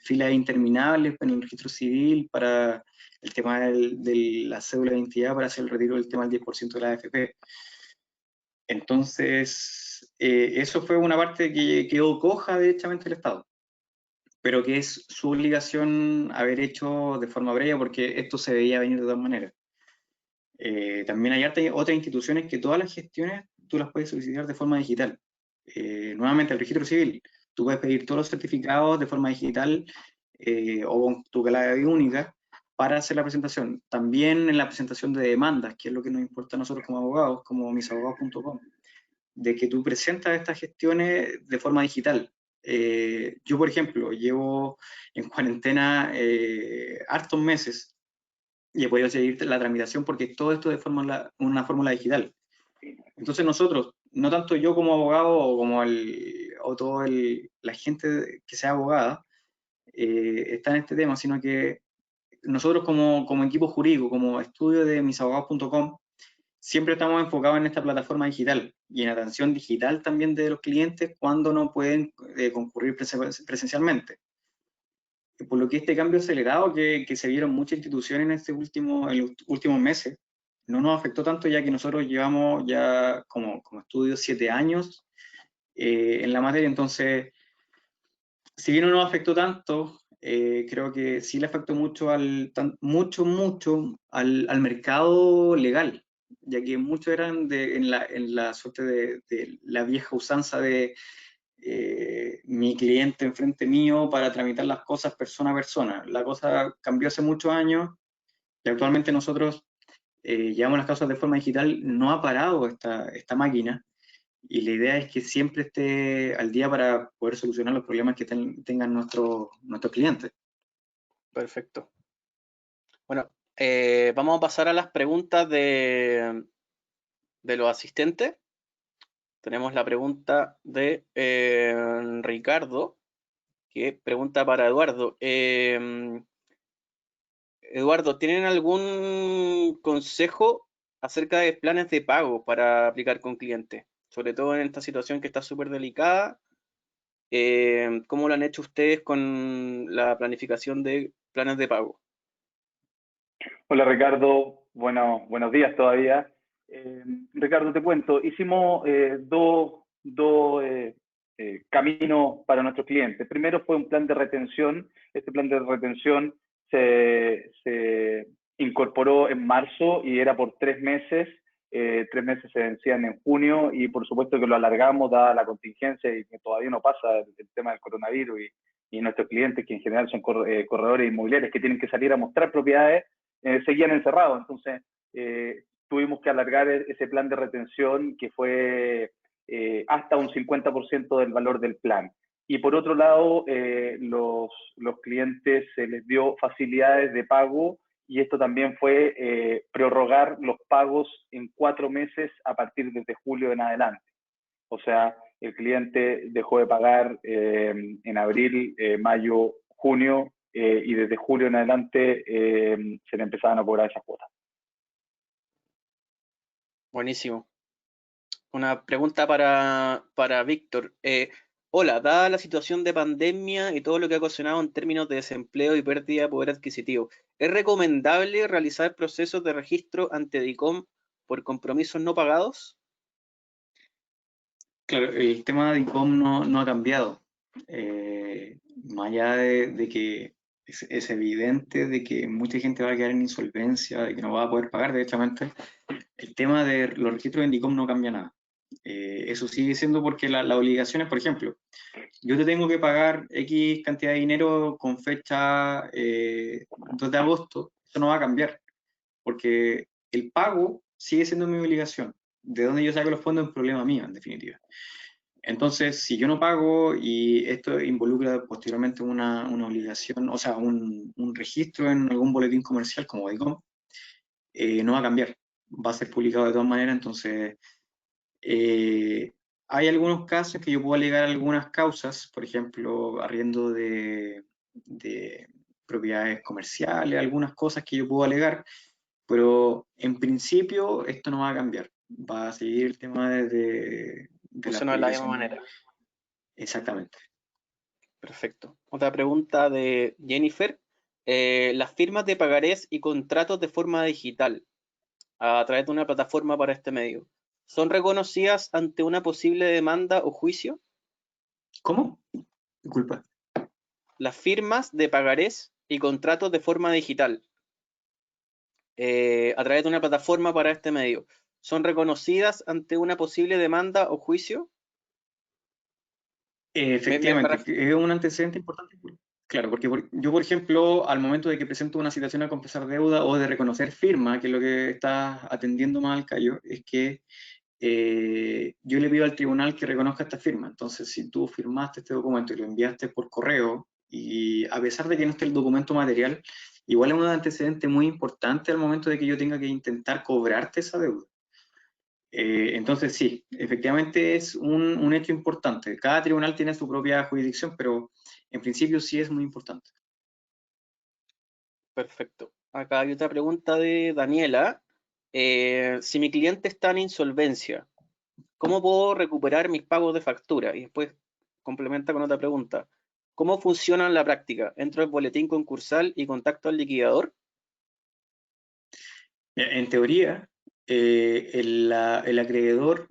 filas interminables en el registro civil para el tema de la cédula de identidad para hacer el retiro del tema del 10% de la AFP. Entonces, eso fue una parte que quedó coja derechamente del Estado, pero que es su obligación haber hecho de forma breve porque esto se veía venir de todas maneras. También hay otras instituciones que todas las gestiones tú las puedes solicitar de forma digital. Nuevamente, el registro civil, tú puedes pedir todos los certificados de forma digital o con tu clave única para hacer la presentación. También en la presentación de demandas, que es lo que nos importa a nosotros como abogados, como misabogados.com, de que tú presentas estas gestiones de forma digital. Yo, por ejemplo, llevo en cuarentena hartos meses y he podido seguir la tramitación porque todo esto de una fórmula digital. Entonces nosotros, no tanto yo como abogado o como la gente que sea abogada, está en este tema, sino que nosotros como equipo jurídico, como estudio de misabogados.com, siempre estamos enfocados en esta plataforma digital y en atención digital también de los clientes cuando no pueden concurrir presencialmente. Por lo que este cambio acelerado que se vieron muchas instituciones en los últimos meses, no nos afectó tanto ya que nosotros llevamos ya como estudio 7 años en la materia, entonces, si bien no nos afectó tanto, creo que sí le afectó mucho al mercado legal, ya que muchos eran en la suerte de la vieja usanza de mi cliente enfrente mío para tramitar las cosas persona a persona. La cosa cambió hace muchos años y actualmente nosotros llevamos las causas de forma digital. No ha parado esta máquina y la idea es que siempre esté al día para poder solucionar los problemas que tengan nuestros clientes. Perfecto. Bueno, vamos a pasar a las preguntas de los asistentes. Tenemos la pregunta de Ricardo, que pregunta para Eduardo. Eduardo, ¿tienen algún consejo acerca de planes de pago para aplicar con clientes? Sobre todo en esta situación que está súper delicada. ¿Cómo lo han hecho ustedes con la planificación de planes de pago? Hola Ricardo, buenos días todavía. Ricardo, te cuento, hicimos dos caminos para nuestros clientes. Primero fue un plan de retención. Este plan de retención se incorporó en marzo y era por 3 meses. 3 meses se vencían en junio y por supuesto que lo alargamos dada la contingencia y que todavía no pasa el tema del coronavirus y nuestros clientes, que en general son corredores inmobiliarios que tienen que salir a mostrar propiedades, seguían encerrados. Entonces, tuvimos que alargar ese plan de retención que fue hasta un 50% del valor del plan. Y por otro lado, los clientes se les dio facilidades de pago y esto también fue prorrogar los pagos en 4 meses a partir de julio en adelante. O sea, el cliente dejó de pagar en abril, mayo, junio, y desde julio en adelante se le empezaban a cobrar esas cuotas. Buenísimo. Una pregunta para Víctor. Hola, dada la situación de pandemia y todo lo que ha ocasionado en términos de desempleo y pérdida de poder adquisitivo, ¿es recomendable realizar procesos de registro ante DICOM por compromisos no pagados? Claro, el tema de ICOM no ha cambiado. Más allá de que es evidente de que mucha gente va a quedar en insolvencia, de que no va a poder pagar directamente, el tema de los registros de ICOM no cambia nada. Eso sigue siendo porque las obligaciones, por ejemplo, yo te tengo que pagar X cantidad de dinero con fecha 2 de agosto, eso no va a cambiar, porque el pago sigue siendo mi obligación. De dónde yo saco los fondos es un problema mío, en definitiva. Entonces, si yo no pago y esto involucra posteriormente una obligación, o sea, un registro en algún boletín comercial como DICOM, no va a cambiar, va a ser publicado de todas maneras. Entonces, hay algunos casos que yo puedo alegar algunas causas, por ejemplo, arriendo de propiedades comerciales, algunas cosas que yo puedo alegar, pero en principio esto no va a cambiar, va a seguir el tema de la Funciona de la misma publicación. manera. Exactamente. Perfecto. Otra pregunta de Jennifer. Las firmas de pagarés y contratos de forma digital a través de una plataforma para este medio, ¿son reconocidas ante una posible demanda o juicio? ¿Cómo? Disculpa. Las firmas de pagarés y contratos de forma digital a través de una plataforma para este medio, ¿son reconocidas ante una posible demanda o juicio? Efectivamente, es un antecedente importante. Claro, porque yo, por ejemplo, al momento de que presento una citación a confesar deuda o de reconocer firma, que es lo que está atendiendo más al callo, es que yo le pido al tribunal que reconozca esta firma. Entonces, si tú firmaste este documento y lo enviaste por correo, y a pesar de que no esté el documento material, igual es un antecedente muy importante al momento de que yo tenga que intentar cobrarte esa deuda. Entonces, sí, efectivamente es un hecho importante. Cada tribunal tiene su propia jurisdicción, pero en principio sí es muy importante. Perfecto. Acá hay otra pregunta de Daniela. Si mi cliente está en insolvencia, ¿cómo puedo recuperar mis pagos de factura? Y después complementa con otra pregunta. ¿Cómo funciona en la práctica? ¿Entro al boletín concursal y contacto al liquidador? En teoría, el acreedor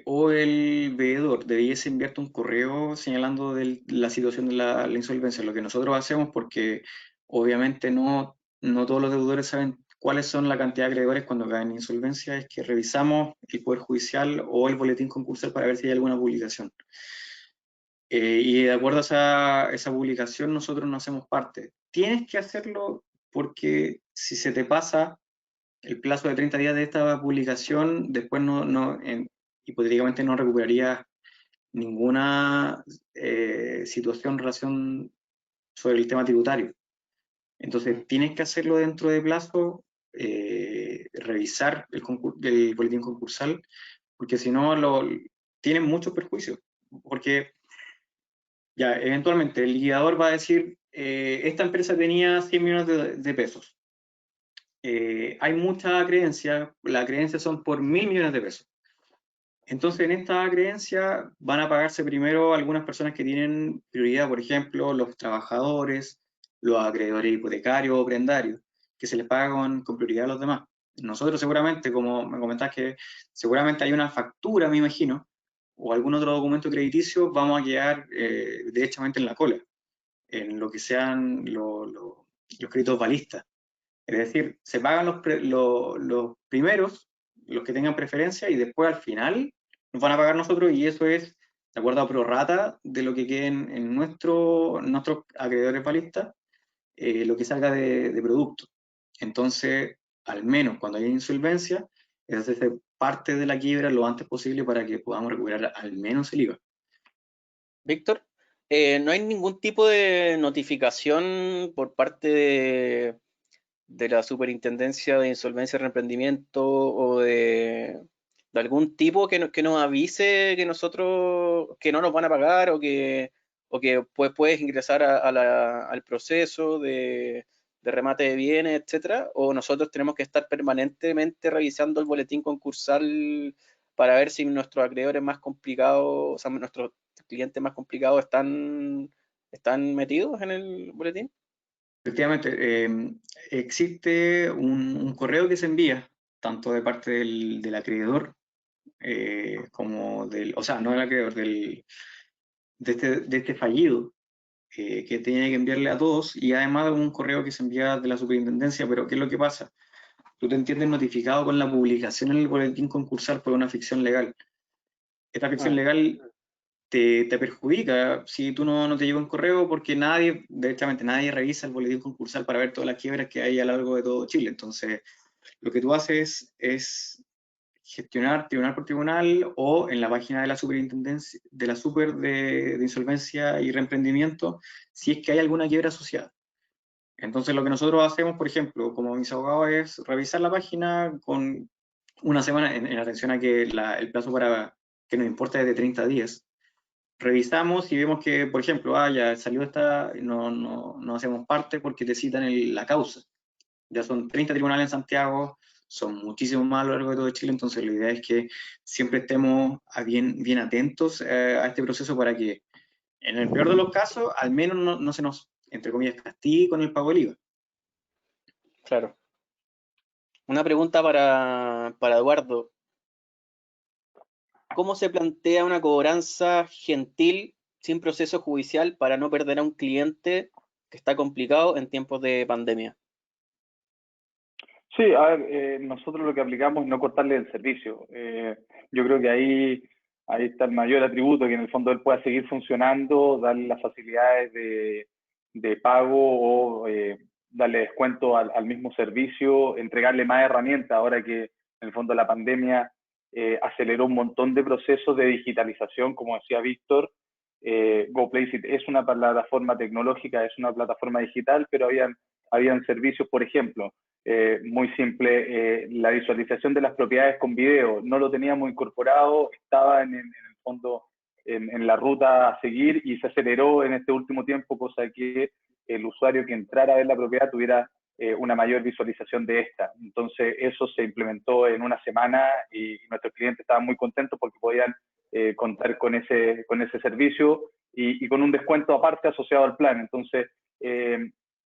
o el veedor debiese enviarte un correo señalando la situación de la insolvencia. Lo que nosotros hacemos, porque obviamente no todos los deudores saben cuáles son la cantidad de acreedores cuando caen en insolvencia, es que revisamos el Poder Judicial o el boletín concursal para ver si hay alguna publicación. Y de acuerdo a esa publicación, nosotros no hacemos parte. Tienes que hacerlo porque si se te pasa el plazo de 30 días de esta publicación, después hipotéticamente no recuperarías ninguna situación en relación sobre el tema tributario. Entonces, tienes que hacerlo dentro de plazo, revisar el boletín concursal, porque si no, tienen muchos perjuicios. Porque ya, eventualmente, el liquidador va a decir, esta empresa tenía 100 millones de pesos. Hay mucha creencia, las creencias son por 1.000 millones de pesos. Entonces, en esta creencia van a pagarse primero algunas personas que tienen prioridad, por ejemplo, los trabajadores, los acreedores hipotecarios o prendarios, que se les paga con prioridad a los demás. Nosotros seguramente, como me comentás que seguramente hay una factura, me imagino, o algún otro documento crediticio, vamos a quedar derechamente en la cola, en lo que sean los créditos balistas. Es decir, se pagan los primeros, los que tengan preferencia, y después al final nos van a pagar nosotros, y eso es de acuerdo a prorrata de lo que quede en nuestros acreedores balistas, lo que salga de producto. Entonces, al menos cuando haya insolvencia, es hacerse parte de la quiebra lo antes posible para que podamos recuperar al menos el IVA. Víctor, ¿no hay ningún tipo de notificación por parte de la Superintendencia de Insolvencia y Reemprendimiento o de algún tipo que nos avise que nosotros, que no nos van a pagar o que pues puedes ingresar al proceso de remate de bienes, etcétera? ¿O nosotros tenemos que estar permanentemente revisando el boletín concursal para ver si nuestros acreedores más complicados, o sea, nuestros clientes más complicados están metidos en el boletín? Efectivamente, existe un correo que se envía, tanto de parte del acreedor como o sea, no del acreedor, de este fallido, que tiene que enviarle a todos, y además un correo que se envía de la superintendencia. Pero ¿qué es lo que pasa? Tú te entiendes notificado con la publicación en el boletín concursal por una ficción legal. Esta ficción legal te perjudica si tú no te llega un correo, porque directamente nadie revisa el boletín concursal para ver todas las quiebras que hay a lo largo de todo Chile. Entonces, lo que tú haces es gestionar tribunal por tribunal o en la página de la superintendencia, de la super de insolvencia y reemprendimiento, si es que hay alguna quiebra asociada. Entonces, lo que nosotros hacemos, por ejemplo, como mis abogados, es revisar la página con una semana, en atención a que el plazo para que nos importa es de 30 días. Revisamos y vemos que, por ejemplo, ya salió esta, no hacemos parte porque te citan la causa. Ya son 30 tribunales en Santiago, son muchísimos más a lo largo de todo Chile. Entonces la idea es que siempre estemos bien atentos a este proceso, para que en el peor de los casos al menos no se nos, entre comillas, castigue con el pago del IVA. Claro. Una pregunta para Eduardo. ¿Cómo se plantea una cobranza gentil sin proceso judicial para no perder a un cliente que está complicado en tiempos de pandemia? Sí, a ver, nosotros lo que aplicamos es no cortarle el servicio. Yo creo que ahí está el mayor atributo, que en el fondo él pueda seguir funcionando, darle las facilidades de pago o darle descuento al mismo servicio, entregarle más herramientas, ahora que en el fondo la pandemia aceleró un montón de procesos de digitalización, como decía Víctor. GoPlaceit es una plataforma tecnológica, es una plataforma digital, pero habían servicios, por ejemplo, muy simple, la visualización de las propiedades con video, no lo teníamos incorporado, estaba en el fondo en la ruta a seguir, y se aceleró en este último tiempo, cosa que el usuario que entrara a ver la propiedad tuviera una mayor visualización de esta. Entonces eso se implementó en una semana y nuestros clientes estaban muy contentos porque podían contar con ese servicio y con un descuento aparte asociado al plan. Entonces,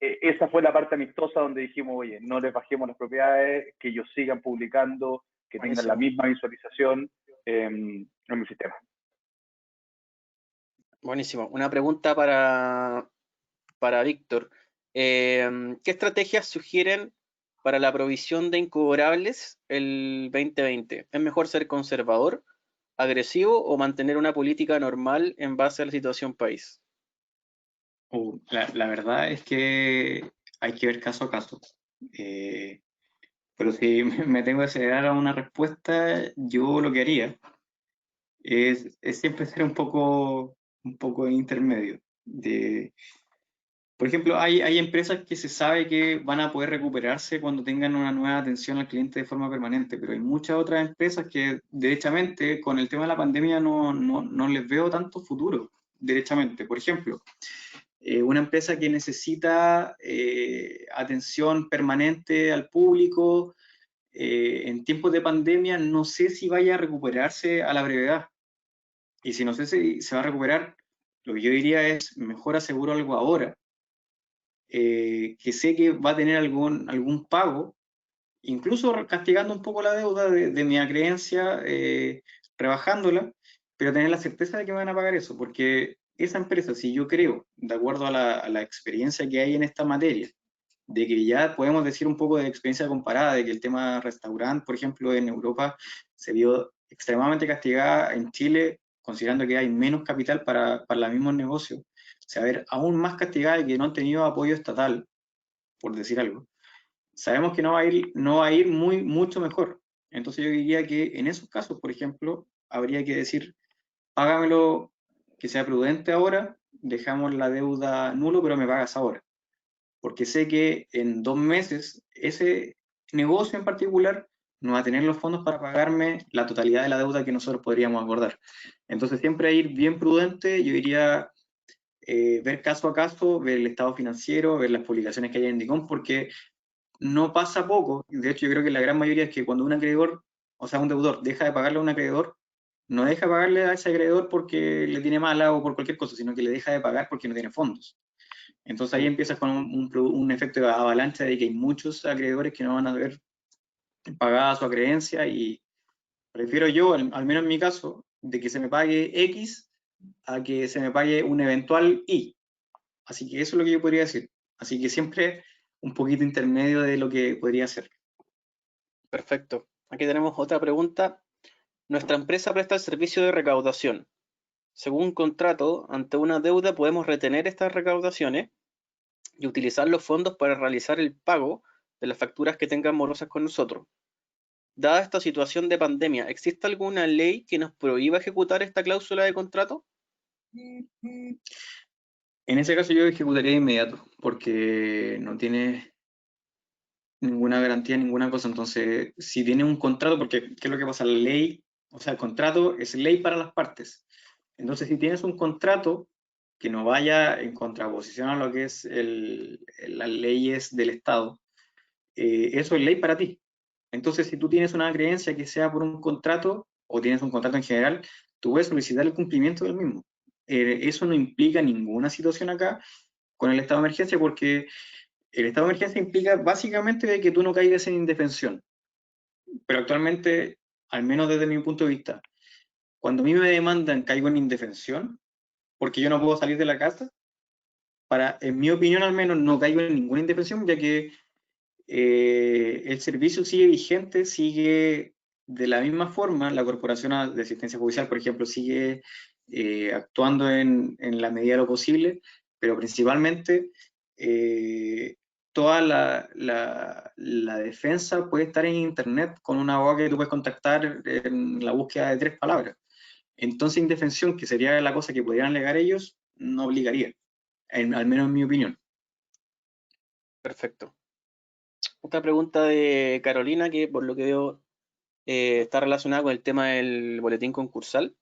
esa fue la parte amistosa donde dijimos, oye, no les bajemos las propiedades, que ellos sigan publicando, que tengan la misma visualización en el sistema. Buenísimo. Una pregunta para Víctor. ¿Qué estrategias sugieren para la provisión de incobrables el 2020? ¿Es mejor ser conservador, agresivo o mantener una política normal en base a la situación país? La verdad es que hay que ver caso a caso. Pero si me tengo que acelerar a una respuesta, yo lo que haría es siempre ser un poco intermedio. Por ejemplo, hay empresas que se sabe que van a poder recuperarse cuando tengan una nueva atención al cliente de forma permanente, pero hay muchas otras empresas que, derechamente, con el tema de la pandemia no les veo tanto futuro, derechamente. Por ejemplo, una empresa que necesita atención permanente al público en tiempos de pandemia, no sé si vaya a recuperarse a la brevedad. Y si no sé si se va a recuperar, lo que yo diría es, mejor aseguro algo ahora, que sé que va a tener algún pago, incluso castigando un poco la deuda de mi acreencia, rebajándola, pero tener la certeza de que me van a pagar eso, porque esa empresa, si yo creo, de acuerdo a la experiencia que hay en esta materia, de que ya podemos decir un poco de experiencia comparada, de que el tema restaurante, por ejemplo, en Europa se vio extremadamente castigada, en Chile, considerando que hay menos capital para los mismos negocios, se va a ver aún más castigada y que no han tenido apoyo estatal, por decir algo. Sabemos que no va a ir mucho mejor. Entonces yo diría que en esos casos, por ejemplo, habría que decir, págamelo, que sea prudente ahora, dejamos la deuda nulo, pero me pagas ahora. Porque sé que en 2 meses ese negocio en particular no va a tener los fondos para pagarme la totalidad de la deuda que nosotros podríamos acordar. Entonces siempre ir bien prudente, yo diría ver caso a caso, ver el estado financiero, ver las publicaciones que hay en DICOM, porque no pasa poco. De hecho, yo creo que la gran mayoría es que cuando un acreedor, o sea, un deudor, deja de pagarle a un acreedor, no deja de pagarle a ese acreedor porque le tiene mala o por cualquier cosa, sino que le deja de pagar porque no tiene fondos. Entonces ahí empiezas con un efecto de avalancha de que hay muchos acreedores que no van a ver pagada su acreencia, y prefiero yo, al menos en mi caso, de que se me pague X a que se me pague un eventual Y. Así que eso es lo que yo podría decir. Así que siempre un poquito intermedio de lo que podría ser. Perfecto. Aquí tenemos otra pregunta. Nuestra empresa presta el servicio de recaudación. Según un contrato, ante una deuda podemos retener estas recaudaciones y utilizar los fondos para realizar el pago de las facturas que tengan morosas con nosotros. Dada esta situación de pandemia, ¿existe alguna ley que nos prohíba ejecutar esta cláusula de contrato? En ese caso yo ejecutaría de inmediato, porque no tiene ninguna garantía, ninguna cosa. Entonces, si tiene un contrato, porque ¿qué es lo que pasa? La ley, o sea, el contrato es ley para las partes. Entonces, si tienes un contrato que no vaya en contraposición a lo que es las leyes del Estado, eso es ley para ti. Entonces, si tú tienes una creencia que sea por un contrato, o tienes un contrato en general, tú puedes solicitar el cumplimiento del mismo. Eso no implica ninguna situación acá con el estado de emergencia, porque el estado de emergencia implica básicamente de que tú no caigas en indefensión. Pero actualmente, al menos desde mi punto de vista, cuando a mí me demandan, caigo en indefensión, porque yo no puedo salir de la casa, en mi opinión al menos, no caigo en ninguna indefensión, ya que el servicio sigue vigente, sigue de la misma forma, la Corporación de Asistencia Judicial, por ejemplo, sigue actuando en la medida de lo posible, pero principalmente toda la defensa puede estar en internet con un abogado que tú puedes contactar en la búsqueda de 3 palabras. Entonces, indefensión, que sería la cosa que podrían alegar ellos, no obligaría, al menos en mi opinión. Perfecto. Otra pregunta de Carolina, que por lo que veo está relacionada con el tema del boletín concursal.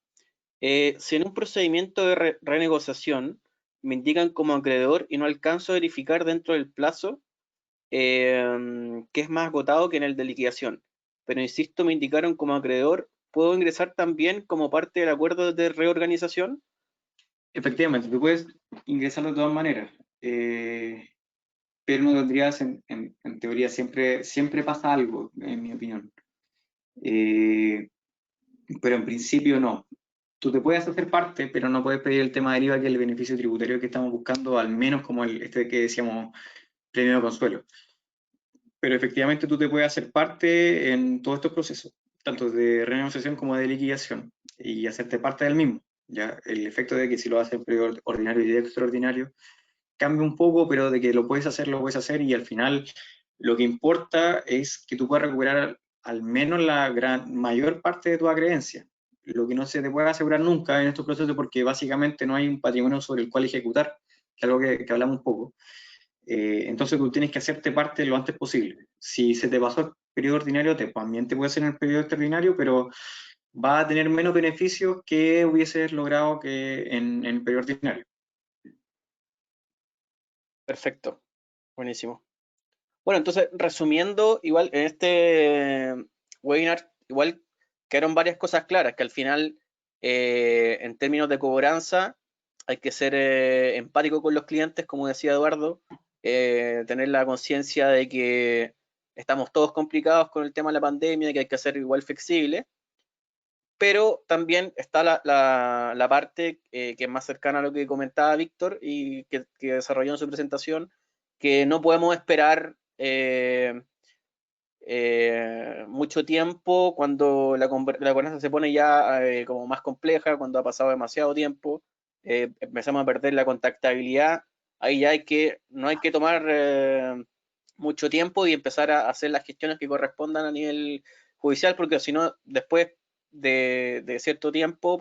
Si en un procedimiento de renegociación me indican como acreedor y no alcanzo a verificar dentro del plazo que es más agotado que en el de liquidación, pero insisto, me indicaron como acreedor, ¿puedo ingresar también como parte del acuerdo de reorganización? Efectivamente, tú puedes ingresar de todas maneras, pero no tendrías, en teoría, siempre pasa algo, en mi opinión. Pero en principio no. Tú te puedes hacer parte, pero no puedes pedir el tema del IVA, que es el beneficio tributario que estamos buscando, al menos como este que decíamos, premio de consuelo. pero efectivamente tú te puedes hacer parte en todos estos procesos, tanto de renegociación como de liquidación, y hacerte parte del mismo. ¿Ya? El efecto de que si lo haces en periodo ordinario y extraordinario cambia un poco, pero de que lo puedes hacer, y al final lo que importa es que tú puedas recuperar al menos la mayor parte de tu creencia. Lo que no se te puede asegurar nunca en estos procesos, porque básicamente no hay un patrimonio sobre el cual ejecutar, que es algo que hablamos un poco. Entonces tú tienes que hacerte parte lo antes posible. Si se te pasó el periodo ordinario, también te puede hacer en el periodo extraordinario, pero va a tener menos beneficios que hubieses logrado que en el periodo ordinario. Perfecto, buenísimo. Bueno, entonces, resumiendo, igual en este webinar, igual quedaron varias cosas claras, que al final, en términos de cobranza, hay que ser empático con los clientes, como decía Eduardo, tener la conciencia de que estamos todos complicados con el tema de la pandemia, que hay que ser igual flexible, pero también está la parte que es más cercana a lo que comentaba Víctor y que desarrolló en su presentación, que no podemos esperar mucho tiempo cuando la gobernanza se pone ya como más compleja, cuando ha pasado demasiado tiempo, empezamos a perder la contactabilidad, ahí ya no hay que tomar mucho tiempo y empezar a hacer las gestiones que correspondan a nivel judicial, porque si no, después de cierto tiempo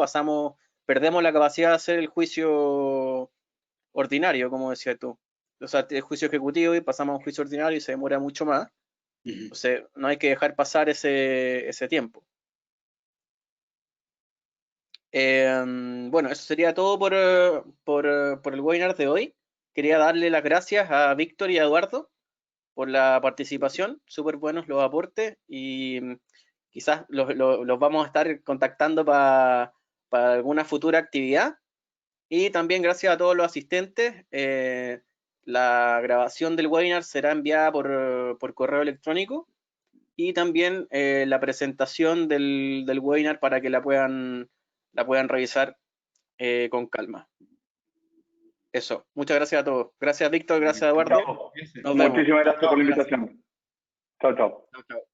perdemos la capacidad de hacer el juicio ordinario, como decías tú. O sea, el juicio ejecutivo y pasamos a un juicio ordinario y se demora mucho más. Entonces, no hay que dejar pasar ese tiempo. Bueno, eso sería todo por el webinar de hoy. Quería darle las gracias a Víctor y a Eduardo por la participación, súper buenos los aportes y quizás los vamos a estar contactando para alguna futura actividad. Y también gracias a todos los asistentes. La grabación del webinar será enviada por correo electrónico y también la presentación del webinar para que la puedan revisar con calma. Eso, muchas gracias a todos. Gracias Víctor, gracias Eduardo. Chao. Nos vemos. Muchísimas gracias Chao, por la gracias. invitación. Chao, chao. Chao, chao.